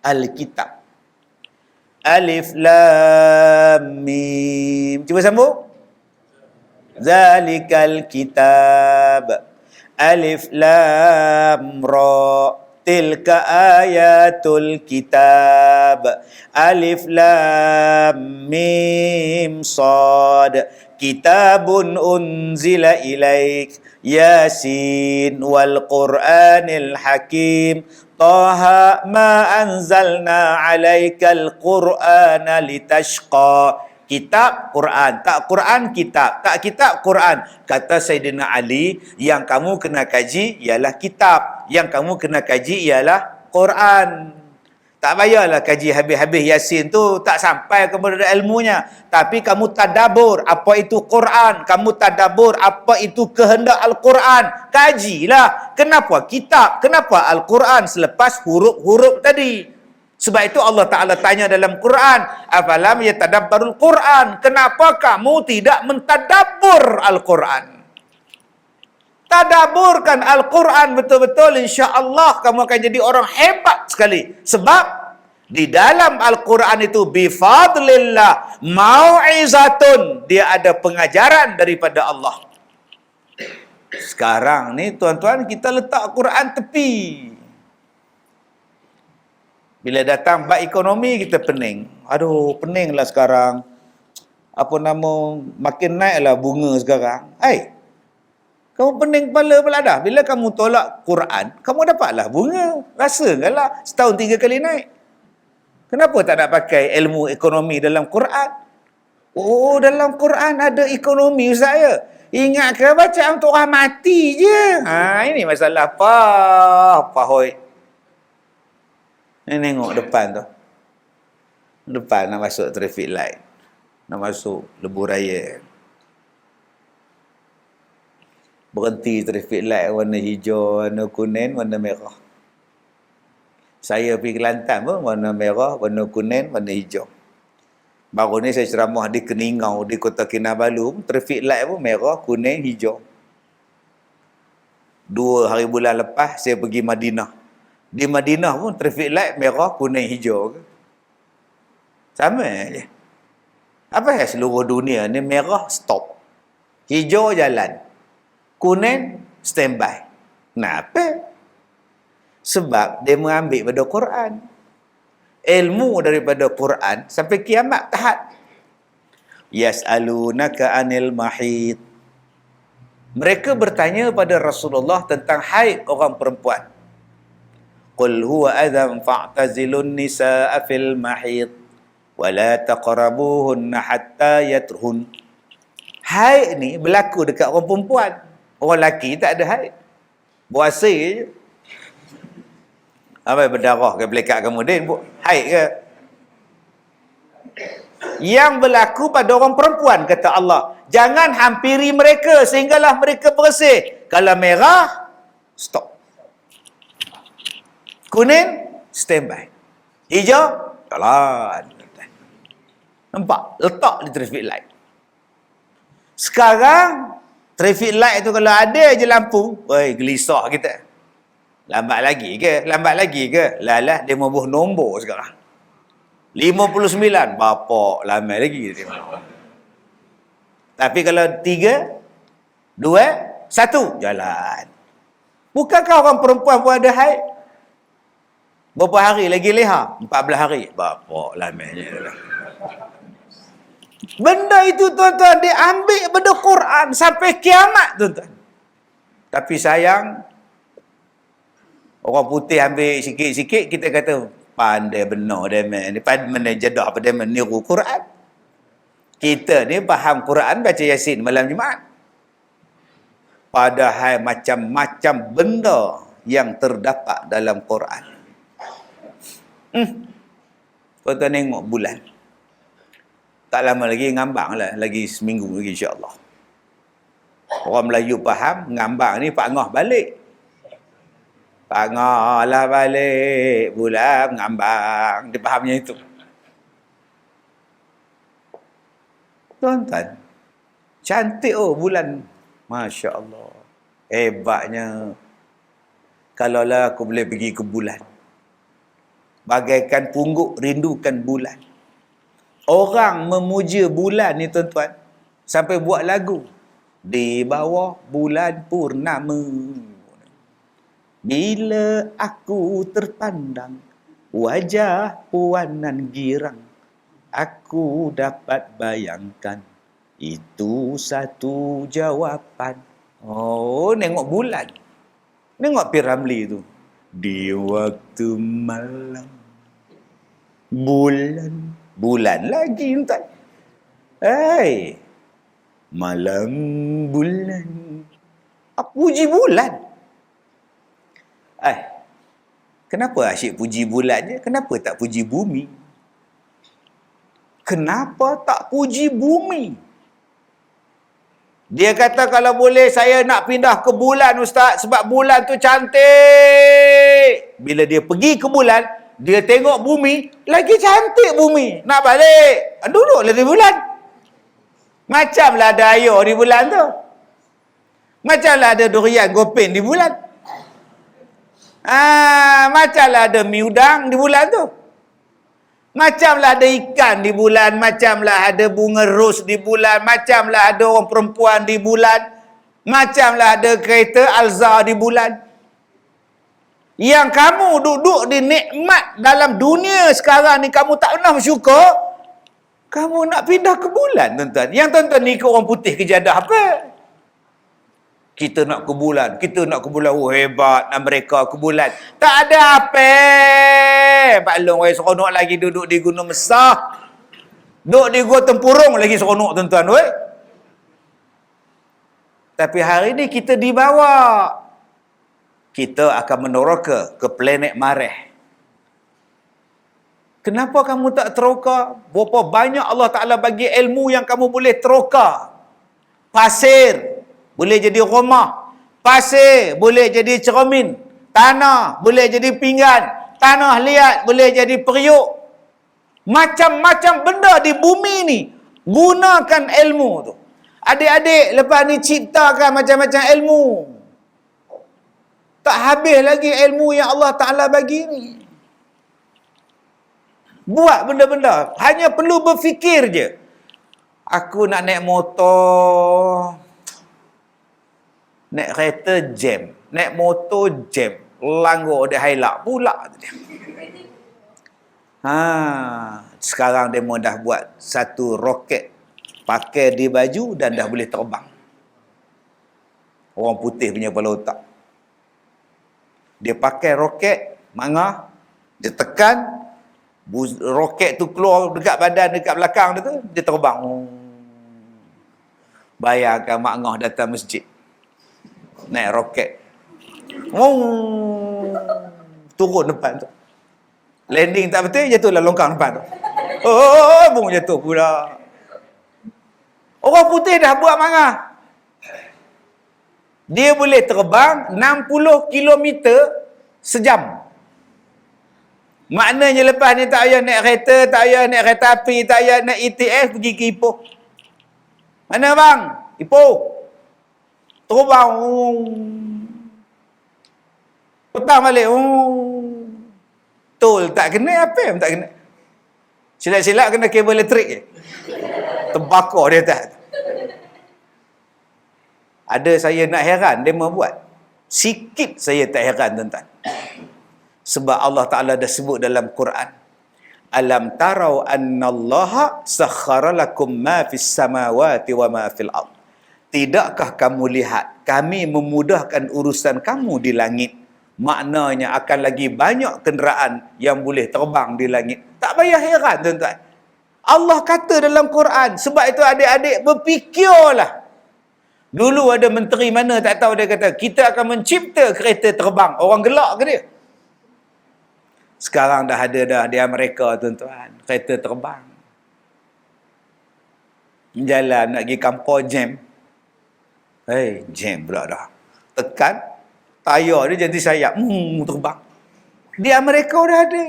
Al-Kitab. Alif Lam Mim. Cuba sambung. Zalikal kitab. Alif Lam Ra. Tilka ayatul kitab. Alif Lam Mim Sad. Kitabun unzila ilaik. Yasin wal Qur'anil Hakim. Taha ma anzalna alaikal Qur'ana litashqa. Kitab, Quran. Tak Quran, kitab. Tak kitab, Quran. Kata Sayyidina Ali, yang kamu kena kaji ialah kitab. Yang kamu kena kaji ialah Quran. Tak payahlah kaji habis-habis Yasin tu, tak sampai kepada ilmunya. Tapi kamu tadabur apa itu Quran. Kamu tadabur apa itu kehendak Al-Quran. Kajilah. Kenapa kitab? Kenapa Al-Quran selepas huruf-huruf tadi? Sebab itu Allah Ta'ala tanya dalam Quran, afalam yatadabbarul Quran, kenapa kamu tidak mentadabbur Al-Quran? Tadaburkan Al-Quran betul-betul, insya-Allah kamu akan jadi orang hebat sekali. Sebab di dalam Al-Quran itu bifadlillah mau'izatun, dia ada pengajaran daripada Allah. Sekarang ni tuan-tuan, kita letak Quran tepi. Bila datang bab ekonomi, kita pening. Aduh, peninglah sekarang. Apa nama, makin naiklah bunga sekarang. Kamu pening kepala pula dah. Bila kamu tolak Quran, kamu dapatlah bunga. Rasakanlah setahun 3 kali naik. Kenapa tak nak pakai ilmu ekonomi dalam Quran? Oh, dalam Quran ada ekonomi saya. Ingat ke baca untuk orang mati je. Ini masalah apa hoi. Ni tengok depan tu. Depan nak masuk traffic light. Nak masuk lebuh raya. Berhenti traffic light warna hijau, warna kuning, warna merah. Saya pergi Kelantan pun warna merah, warna kuning, warna hijau. Baru ni saya ceramah di Keningau, di Kota Kinabalu, traffic light pun merah, kuning, hijau. 2 hari bulan lepas saya pergi Madinah. Di Madinah pun traffic light merah, kuning, hijau. Sama je. Apa ya seluruh dunia ni merah stop. Hijau jalan. Kuning standby. Kenapa? Sebab dia mengambil pada Quran. Ilmu daripada Quran sampai kiamat tahat. Yas'alunaka 'anil mahid. Mereka bertanya pada Rasulullah tentang haid orang perempuan. Qul huwa adhan fa'tazilun nisaa fil mahid wa la taqrabuhunna hatta yatrhun. Haid ni berlaku dekat orang perempuan. Orang lelaki tak ada haid. Puasa je. Apa berdarah ke belekat kamu din? Haid ke? Yang berlaku pada orang perempuan, kata Allah. Jangan hampiri mereka sehinggalah mereka bersih. Kalau merah, stop. Kuning, standby. Hijau, jalan. Nampak? Letak di traffic light. Sekarang, traffic light tu kalau ada je lampu, gelisah kita. Lambat lagi ke? Lambat lagi ke? Lalah, dia mabuh nombor sekarang. 59, bapak lama lagi. Tapi kalau 3, 2, 1, jalan. Bukankah orang perempuan pun ada haid? Berapa hari lagi leha? 14 hari. Bapak lamanya. Benda itu tuan-tuan diambil pada Quran sampai kiamat tuan-tuan. Tapi sayang, orang putih ambil sikit-sikit, kita kata pandai benar dia ni, pandai jadah apa dia meniru Quran. Kita ni faham Quran baca Yasin malam Jumaat. Padahal macam-macam benda yang terdapat dalam Quran. Tuan-tuan tengok bulan. Tak lama lagi ngambang lah, lagi seminggu lagi insya-Allah. Orang Melayu faham ngambang ni Pak Ngah balik. Pak Ngah lah balik, bulan ngambang. Dia fahamnya itu. Tuan-tuan, cantik bulan. Masya Allah. Hebatnya. Kalaulah aku boleh pergi ke bulan. Bagaikan pungguk rindukan bulan. Orang memuja bulan ni tuan-tuan. Sampai buat lagu. Di bawah bulan purnama. Bila aku terpandang wajah puanan girang, aku dapat bayangkan itu satu jawapan. Oh, nengok bulan. Nengok Piramli tu. Di waktu malam. Bulan lagi entah. Hei, malam bulan. Puji bulan. Kenapa asyik puji bulan je? Kenapa tak puji bumi? Kenapa tak puji bumi? Dia kata kalau boleh saya nak pindah ke bulan ustaz sebab bulan tu cantik. Bila dia pergi ke bulan, dia tengok bumi, lagi cantik bumi. Nak balik, duduklah di bulan. Macamlah ada air di bulan tu. Macamlah ada durian gopeng di bulan. Macamlah ada mi udang di bulan tu. Macamlah ada ikan di bulan, macamlah ada bunga ros di bulan, macamlah ada orang perempuan di bulan, macamlah ada kereta Alza di bulan. Yang kamu duduk di nikmat dalam dunia sekarang ni, kamu tak pernah bersyukur, kamu nak pindah ke bulan, tuan-tuan. Yang tuan-tuan ni ke orang putih kejadah apa? Kita nak ke bulan, oh hebat, nak mereka ke bulan. Tak ada apa. Pak Long seronok lagi duduk di Gunung Mesah. Duduk di Gua Tempurung lagi seronok, tuan-tuan. Tapi hari ni kita dibawa. Kita akan meneroka ke planet Mareh. Kenapa kamu tak teroka? Berapa banyak Allah Ta'ala bagi ilmu yang kamu boleh teroka. Pasir boleh jadi rumah, pasir boleh jadi cermin, tanah boleh jadi pinggan, tanah liat boleh jadi periuk. Macam-macam benda di bumi ni, gunakan ilmu tu. Adik-adik lepas ni ciptakan macam-macam ilmu. Tak habis lagi ilmu yang Allah Ta'ala bagi ni. Buat benda-benda, hanya perlu berfikir je. Aku nak naik motor, naik kereta jam, naik motor jam, langgar dia hailak pula. Sekarang dia dah buat satu roket pakai di baju dan dah boleh terbang. Orang putih punya kepala otak. Dia pakai roket manga, dia tekan, roket tu keluar dekat badan, dekat belakang dia tu, dia terbang. Bayangkan Mak Ngah datang masjid naik roket, turun depan tu, landing tak betul, jatuhlah longkang depan tu, bung jatuh pula. Orang putih dah buat mangah. Dia boleh terbang 60 km sejam. Maknanya lepas ni tak payah naik kereta, tak payah naik kereta api, tak payah naik ETS, pergi ke Ipoh. Mana bang? Ipoh. Terbang. Petang balik. Tol tak kena, apa yang tak kena. Silap-silap kena kabel elektrik je. Terbakar dia atas. Ada saya nak heran, dia membuat. Sikit saya tak heran, tuan-tuan. Sebab Allah Ta'ala dah sebut dalam Quran. Alam tarau annallaha sakhara lakum ma fis samawati wa ma fil ard. Tidakkah kamu lihat kami memudahkan urusan kamu di langit? Maknanya akan lagi banyak kenderaan yang boleh terbang di langit. Tak payah heran, tuan-tuan. Allah kata dalam Quran. Sebab itu adik-adik berfikirlah. Dulu ada menteri mana tak tahu, dia kata kita akan mencipta kereta terbang. Orang gelak ke dia? Sekarang dah ada dah di Amerika, tuan-tuan, kereta terbang. Jalan nak pergi kampung jam. Jam pula dah. Tekan, tayar dia jadi sayap. Terbang. Di Amerika dah ada.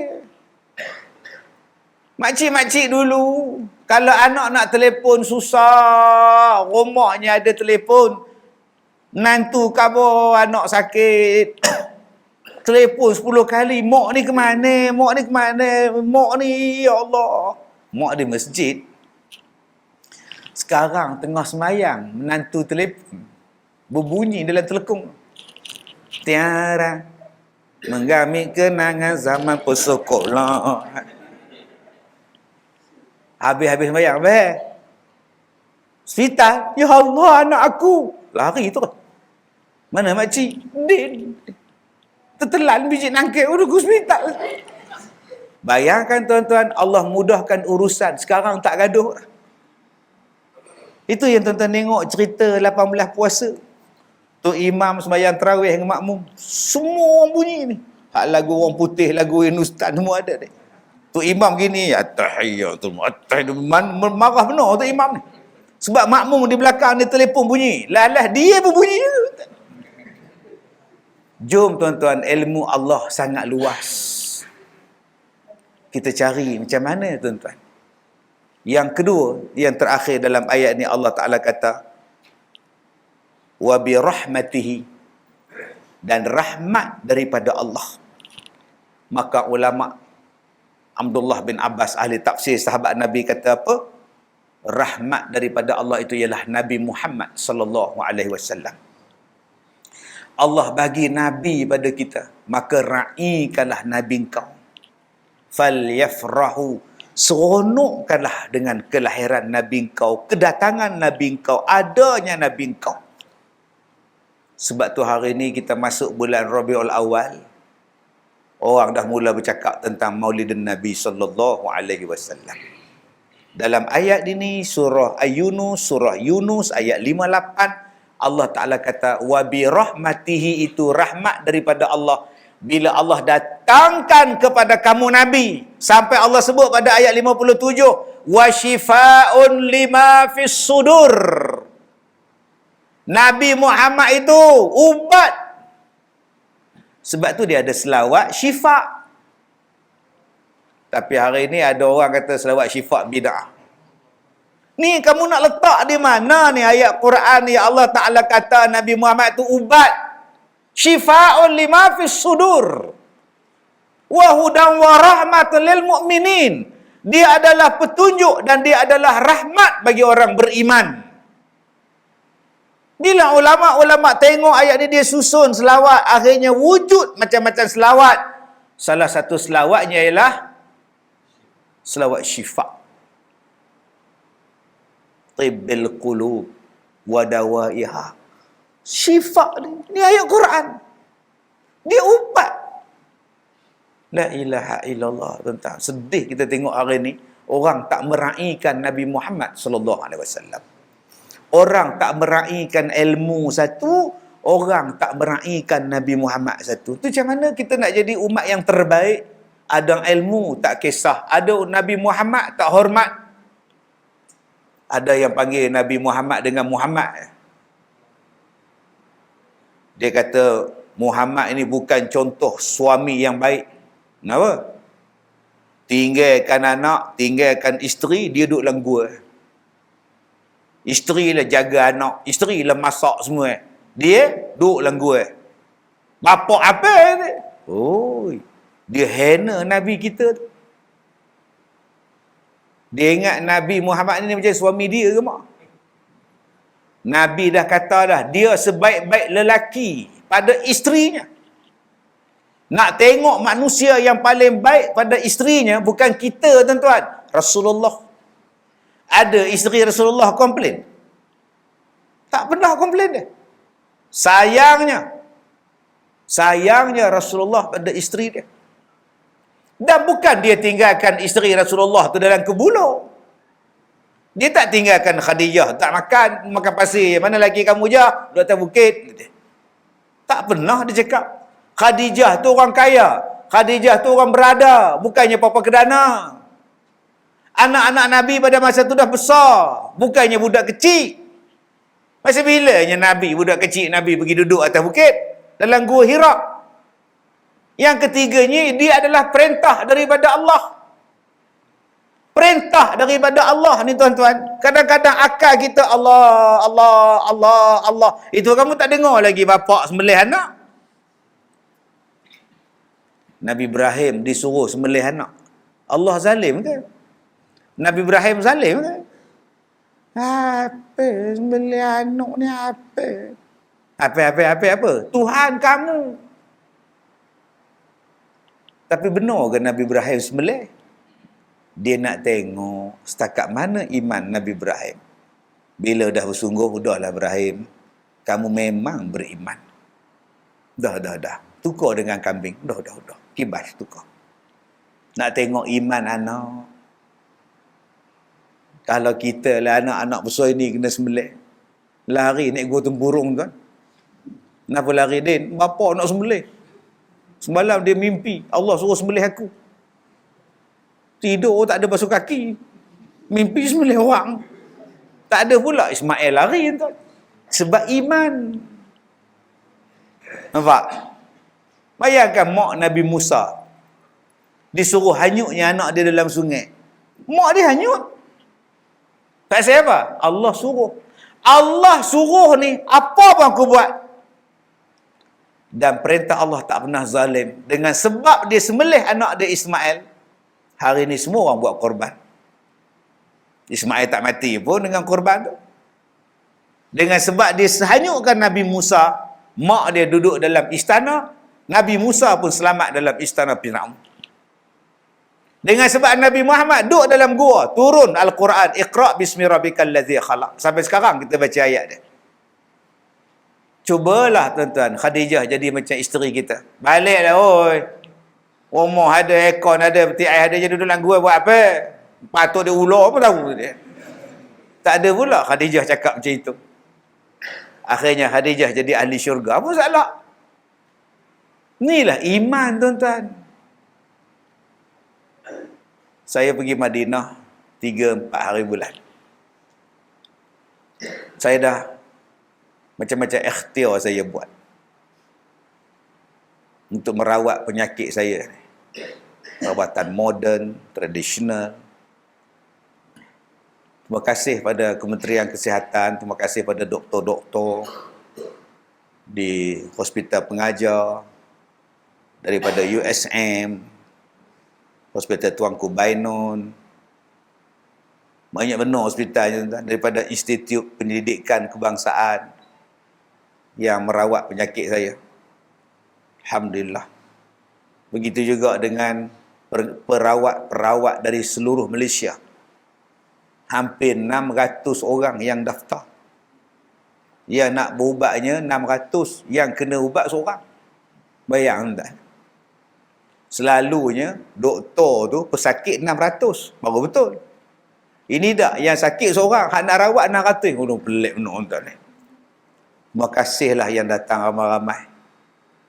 Makcik-makcik dulu, kalau anak nak telefon susah, rumahnya ada telefon, nantu khabar anak sakit, telefon 10 kali, mak ni ke mana, mak ni ke mana, mak ni, ya Allah. Mak di masjid. Sekarang tengah semayang, menantu telefon, berbunyi dalam telekung. Tiara menggamit kenangan zaman persekolah. Habis-habis semayang, hospital, ya Allah, anak aku. Lari tu. Mana makcik? Din. Tertelan biji nangkit, udah ke hospital. Bayangkan, tuan-tuan, Allah mudahkan urusan. Sekarang tak gaduh. Itu yang tuan-tuan tengok cerita 18 puasa. Tu imam sembahyang tarawih dengan makmum. Semua orang bunyi ni. Hak lagu orang putih, lagu Hindustan semua ada ni. Tu imam gini, At-tahiyyatul marah benar tu imam ni. Sebab makmum di belakang ni telefon bunyi. Lalah dia pun bunyi. Jom tuan-tuan, ilmu Allah sangat luas. Kita cari macam mana tuan-tuan. Yang kedua, yang terakhir dalam ayat ni Allah Ta'ala kata, wa bi rahmatihi, dan rahmat daripada Allah. Maka ulama Abdullah bin Abbas ahli tafsir sahabat Nabi kata apa? Rahmat daripada Allah itu ialah Nabi Muhammad sallallahu alaihi wasallam. Allah bagi nabi pada kita, maka ra'ikanlah nabi engkau. Falyafrahu, seronokkanlah dengan kelahiran nabi engkau, kedatangan nabi engkau, adanya nabi engkau. Sebab tu hari ni kita masuk bulan Rabiul Awal, orang dah mula bercakap tentang Maulidin Nabi sallallahu alaihi wasallam. Dalam ayat ini surah Yunus ayat 58, Allah Taala kata wa bi rahmatihi, itu rahmat daripada Allah. Bila Allah datangkan kepada kamu nabi, sampai Allah sebut pada ayat 57, wa shifaa'un lima fis sudur. Nabi Muhammad itu ubat. Sebab tu dia ada selawat syifa. Tapi hari ini ada orang kata selawat syifa bid'ah. Ni kamu nak letak di mana ni ayat Quran ni? Allah Ta'ala kata Nabi Muhammad itu ubat. Syifa'un lima fis sudur. Wa hudan wa rahmatan lil mu'minin. Dia adalah petunjuk dan dia adalah rahmat bagi orang beriman. Bila ulama-ulama tengok ayat ni, dia susun selawat, akhirnya wujud macam-macam selawat. Salah satu selawatnya ialah selawat syifa. Tibbil qulub wa dawaiha. Syifa ni ayat Quran. Dia ubat. La ilaha illallah, tuan-tuan. Sedih kita tengok hari ni orang tak meraihkan Nabi Muhammad sallallahu alaihi wasallam. Orang tak meraihkan ilmu satu, orang tak meraihkan Nabi Muhammad satu. Tu macam mana kita nak jadi umat yang terbaik? Ada ilmu tak kisah, ada Nabi Muhammad tak hormat. Ada yang panggil Nabi Muhammad dengan Muhammad. Dia kata Muhammad ini bukan contoh suami yang baik. Kenapa? Tinggalkan anak, tinggalkan isteri, dia duduk dalam gua. Isteri lah jaga anak, isteri lah masak semua. Dia duduk dalam gua. Bapak apa ni? Oh, dia hina Nabi kita tu. Dia ingat Nabi Muhammad ni macam suami dia ke mak? Nabi dah kata dah, dia sebaik-baik lelaki pada isterinya. Nak tengok manusia yang paling baik pada isterinya, bukan kita tuan-tuan, Rasulullah. Ada isteri Rasulullah komplain? Tak pernah komplain dia. Sayangnya Rasulullah pada isteri dia. Dan bukan dia tinggalkan isteri Rasulullah tu dalam kebulu. Dia tak tinggalkan Khadijah, tak makan pasir. Mana lagi kamu je? Duduk atas bukit. Tak pernah dia cakap. Khadijah tu orang kaya. Khadijah tu orang berada. Bukannya papa kedana. Anak-anak Nabi pada masa tu dah besar. Bukannya budak kecil. Masa bilanya Nabi, budak kecil Nabi pergi duduk atas bukit dalam gua Hira. Yang ketiganya, dia adalah perintah daripada Allah. Perintah daripada Allah ni tuan-tuan. Kadang-kadang akal kita Allah. Itu kamu tak dengar lagi bapak sembelih anak. Nabi Ibrahim disuruh sembelih anak. Allah zalim ke? Nabi Ibrahim zalim ke? Apa sembelih anak ni apa? Apa? Tuhan kamu. Tapi benar ke Nabi Ibrahim sembelih? Dia nak tengok setakat mana iman Nabi Ibrahim. Bila dah bersungguh, udahlah Ibrahim, kamu memang beriman. Dah. Tukar dengan kambing. Dah. Kibas tukar. Nak tengok iman anak. Kalau kita lah anak-anak besar ini kena sembelih, lari naik gua tempurung tuan. Kenapa lari Din? Bapa nak sembelih. Semalam dia mimpi, Allah suruh sembelih aku. Tidur tak ada basuh kaki. Mimpi sembelih orang. Tak ada pula Ismail lari tuan. Sebab iman. Nampak? Bayangkan mak Nabi Musa disuruh hanyutnya anak dia dalam sungai. Mak dia hanyut. Tak saya apa? Allah suruh. Allah suruh ni, apa pun aku buat. Dan perintah Allah tak pernah zalim. Dengan sebab dia sembelih anak dia Ismail, hari ni semua orang buat korban. Ismail tak mati pun dengan korban tu. Dengan sebab dia hanyutkan Nabi Musa, mak dia duduk dalam istana, Nabi Musa pun selamat dalam istana Firaun. Dengan sebab Nabi Muhammad duduk dalam gua, turun Al-Quran, Iqra' bismi rabbikal ladzi khalaq. Sampai sekarang kita baca ayat dia. Cubalah tuan-tuan, Khadijah jadi macam isteri kita. Baliklah oi. Rumah ada, aircon ada, peti air ada, jadi duduk dalam gua buat apa? Patut dia ular apa tahu dia. Tak ada pula Khadijah cakap macam itu. Akhirnya Khadijah jadi ahli syurga. Apa salah? Inilah iman tuan-tuan. Saya pergi Madinah 3-4 hari bulan. Saya dah macam-macam ikhtiar saya buat untuk merawat penyakit saya. Rawatan moden, tradisional. Terima kasih pada Kementerian Kesihatan, terima kasih pada doktor-doktor di Hospital Pengajar, daripada USM, Hospital Tuanku Bainon, banyak benar hospitalnya, daripada Institut Pendidikan Kebangsaan yang merawat penyakit saya. Alhamdulillah. Begitu juga dengan perawat-perawat dari seluruh Malaysia. Hampir 600 orang yang daftar. Yang nak berubatnya 600, yang kena ubat seorang. Bayang tak? Selalunya doktor tu pesakit 600 baru betul. Ini tak, yang sakit seorang, hak nak rawat 600. Oh, pelik benar tuan ni. Terima kasihlah yang datang ramai-ramai.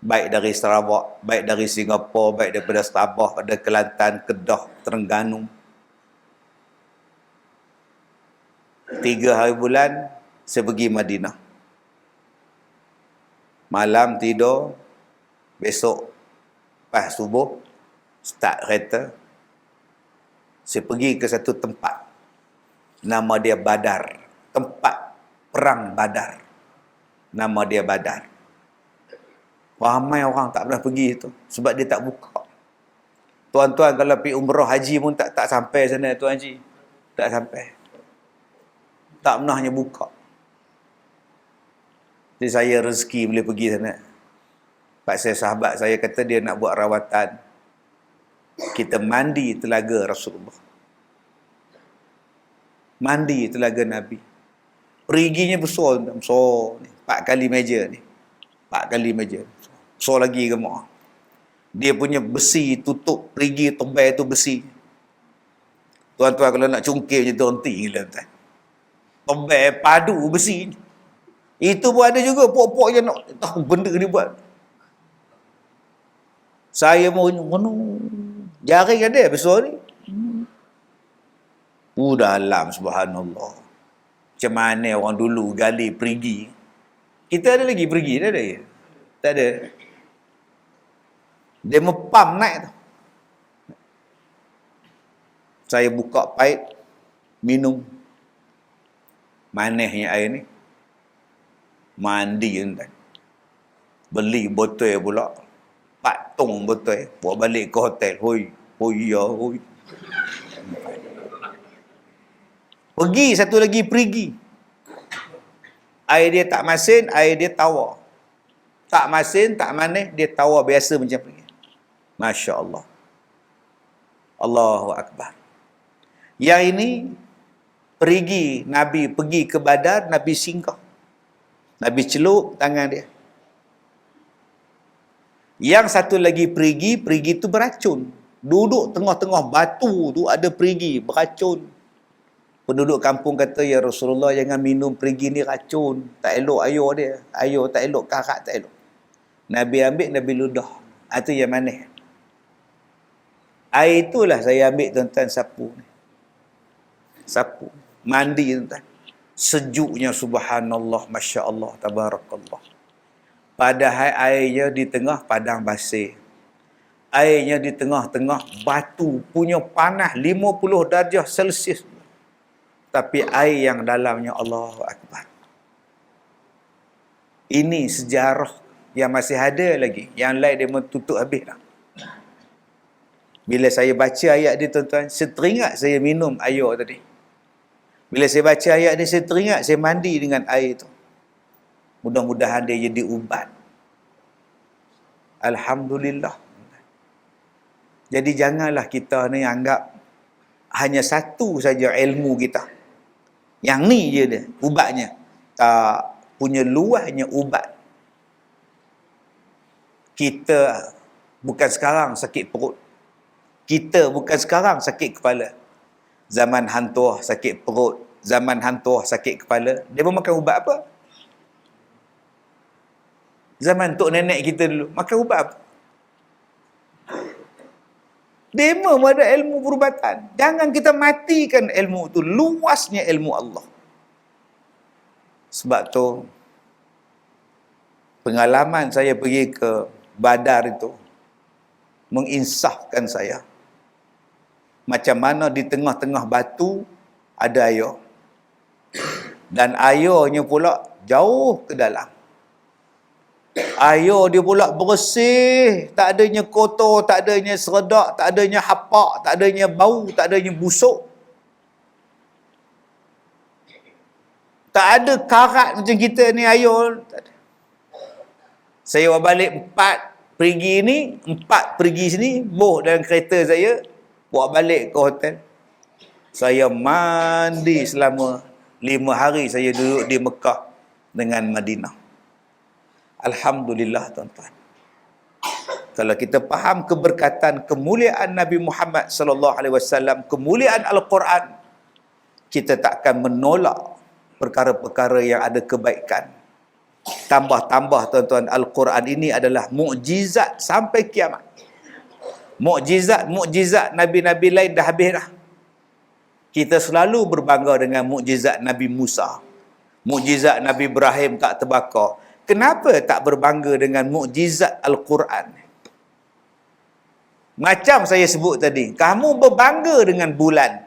Baik dari Sarawak, baik dari Singapura, baik daripada Sabah, ada Kelantan, Kedah, Terengganu. 3 hari bulan saya pergi Madinah. Malam tidur, besok pas subuh, start kereta. Saya pergi ke satu tempat. Nama dia Badar. Tempat perang Badar. Nama dia Badar. Ramai orang tak pernah pergi itu. Sebab dia tak buka. Tuan-tuan kalau pergi umrah haji pun tak sampai sana Tuan Haji. Tak sampai. Tak pernahnya buka. Jadi saya rezeki boleh pergi sana. Pak saya sahabat saya kata dia nak buat rawatan. Kita mandi telaga Rasulullah. Mandi telaga Nabi. Periginya besar. Besar ni. 4 kali meja ni. 4 kali meja. Besar lagi ke mak. Dia punya besi tutup perigi tobai tu besi. Tuan-tuan kalau nak cungkir je terhenti gila tuan. Tobai padu besi. Itu pun ada juga pok-pok yang nak tahu benda ni buat. Saya mau mana jaring ada besar ni. Dalam subhanallah. Macam mana orang dulu gali perigi. Kita ada lagi perigi tak ada? Tak ada. Dia mepam naik tu. Saya buka paip minum. Manisnya air ni. Mandi tuan. Beli botol pula. 4 tong botol. Bawa balik ke hotel. Hoi ya, hoi. Pergi satu lagi perigi. Air dia tak masin, air dia tawar. Tak masin, tak manis, dia tawar biasa macam pergi. Masya Allah. Allahu Akbar. Yang ini perigi, Nabi pergi ke Badar, Nabi singgah. Nabi celup tangan dia. Yang satu lagi perigi tu beracun. Duduk tengah-tengah batu tu ada perigi beracun. Penduduk kampung kata, ya Rasulullah, jangan minum perigi ni racun. Tak elok air dia. Air tak elok, karat tak elok. Nabi ambil, Nabi ludah. Itu yang manis. Air itulah saya ambil, tuan-tuan, sapu. Sapu. Mandi, tuan-tuan. Sejuknya, subhanallah, masya Allah, tabarakallah. Padahal airnya di tengah padang basih. Airnya di tengah-tengah batu punya panas 50 darjah Celsius. Tapi air yang dalamnya, Allahu Akbar. Ini sejarah yang masih ada lagi. Yang lain dia tutup habis dah. Bila saya baca ayat dia, tuan-tuan, seteringat saya minum air tadi. Bila saya baca ayat dia, saya teringat saya mandi dengan air itu. Mudah-mudahan dia jadi ubat. Alhamdulillah. Jadi janganlah kita ni anggap hanya satu saja ilmu kita. Yang ni je dia, ubatnya. Tak punya luasnya ubat. Kita bukan sekarang sakit perut. Kita bukan sekarang sakit kepala. Zaman hantuah sakit perut, zaman hantuah sakit kepala. Dia pun makan ubat apa? Zaman tok nenek kita dulu, makan ubat apa? Dema ada ilmu perubatan. Jangan kita matikan ilmu itu. Luasnya ilmu Allah. Sebab tu, pengalaman saya pergi ke Badar itu, menginsafkan saya. Macam mana di tengah-tengah batu, ada air. Dan airnya pula jauh ke dalam. Air dia pula bersih, tak adanya kotor, tak adanya seredak, tak adanya hapak, tak adanya bau, tak adanya busuk. Tak ada karat macam kita ni air. Saya balik 4 pergi ni, 4 pergi sini, boh dalam kereta saya, bawa balik ke hotel. Saya mandi selama 5 hari saya duduk di Mekah dengan Madinah. Alhamdulillah, tuan-tuan. Kalau kita faham keberkatan, kemuliaan Nabi Muhammad sallallahu alaihi wasallam, kemuliaan Al-Quran, kita tak akan menolak perkara-perkara yang ada kebaikan. Tambah-tambah, tuan-tuan, Al-Quran ini adalah mukjizat sampai kiamat. Mukjizat Nabi-Nabi lain dah habis dah. Kita selalu berbangga dengan mukjizat Nabi Musa. Mukjizat Nabi Ibrahim tak terbakar. Kenapa tak berbangga dengan mukjizat Al-Quran? Macam saya sebut tadi, kamu berbangga dengan bulan,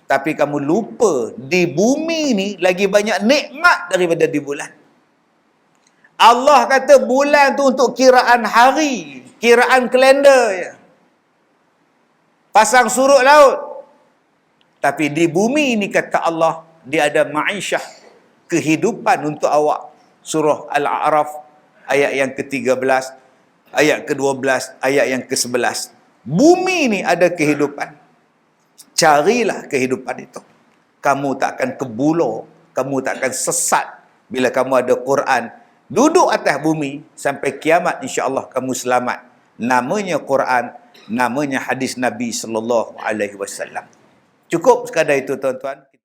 tapi kamu lupa di bumi ni lagi banyak nikmat daripada di bulan. Allah kata bulan tu untuk kiraan hari, kiraan kalender ya. Pasang surut laut. Tapi di bumi ini kata Allah, dia ada ma'isyah, kehidupan untuk awak. Surah Al-A'raf ayat yang ke-13, ayat ke-12, ayat yang ke-11. Bumi ni ada kehidupan. Carilah kehidupan itu. Kamu tak akan kebulur, kamu tak akan sesat bila kamu ada Quran. Duduk atas bumi sampai kiamat, insya-Allah kamu selamat. Namanya Quran, namanya hadis Nabi sallallahu alaihi wasallam. Cukup sekadar itu, tuan-tuan.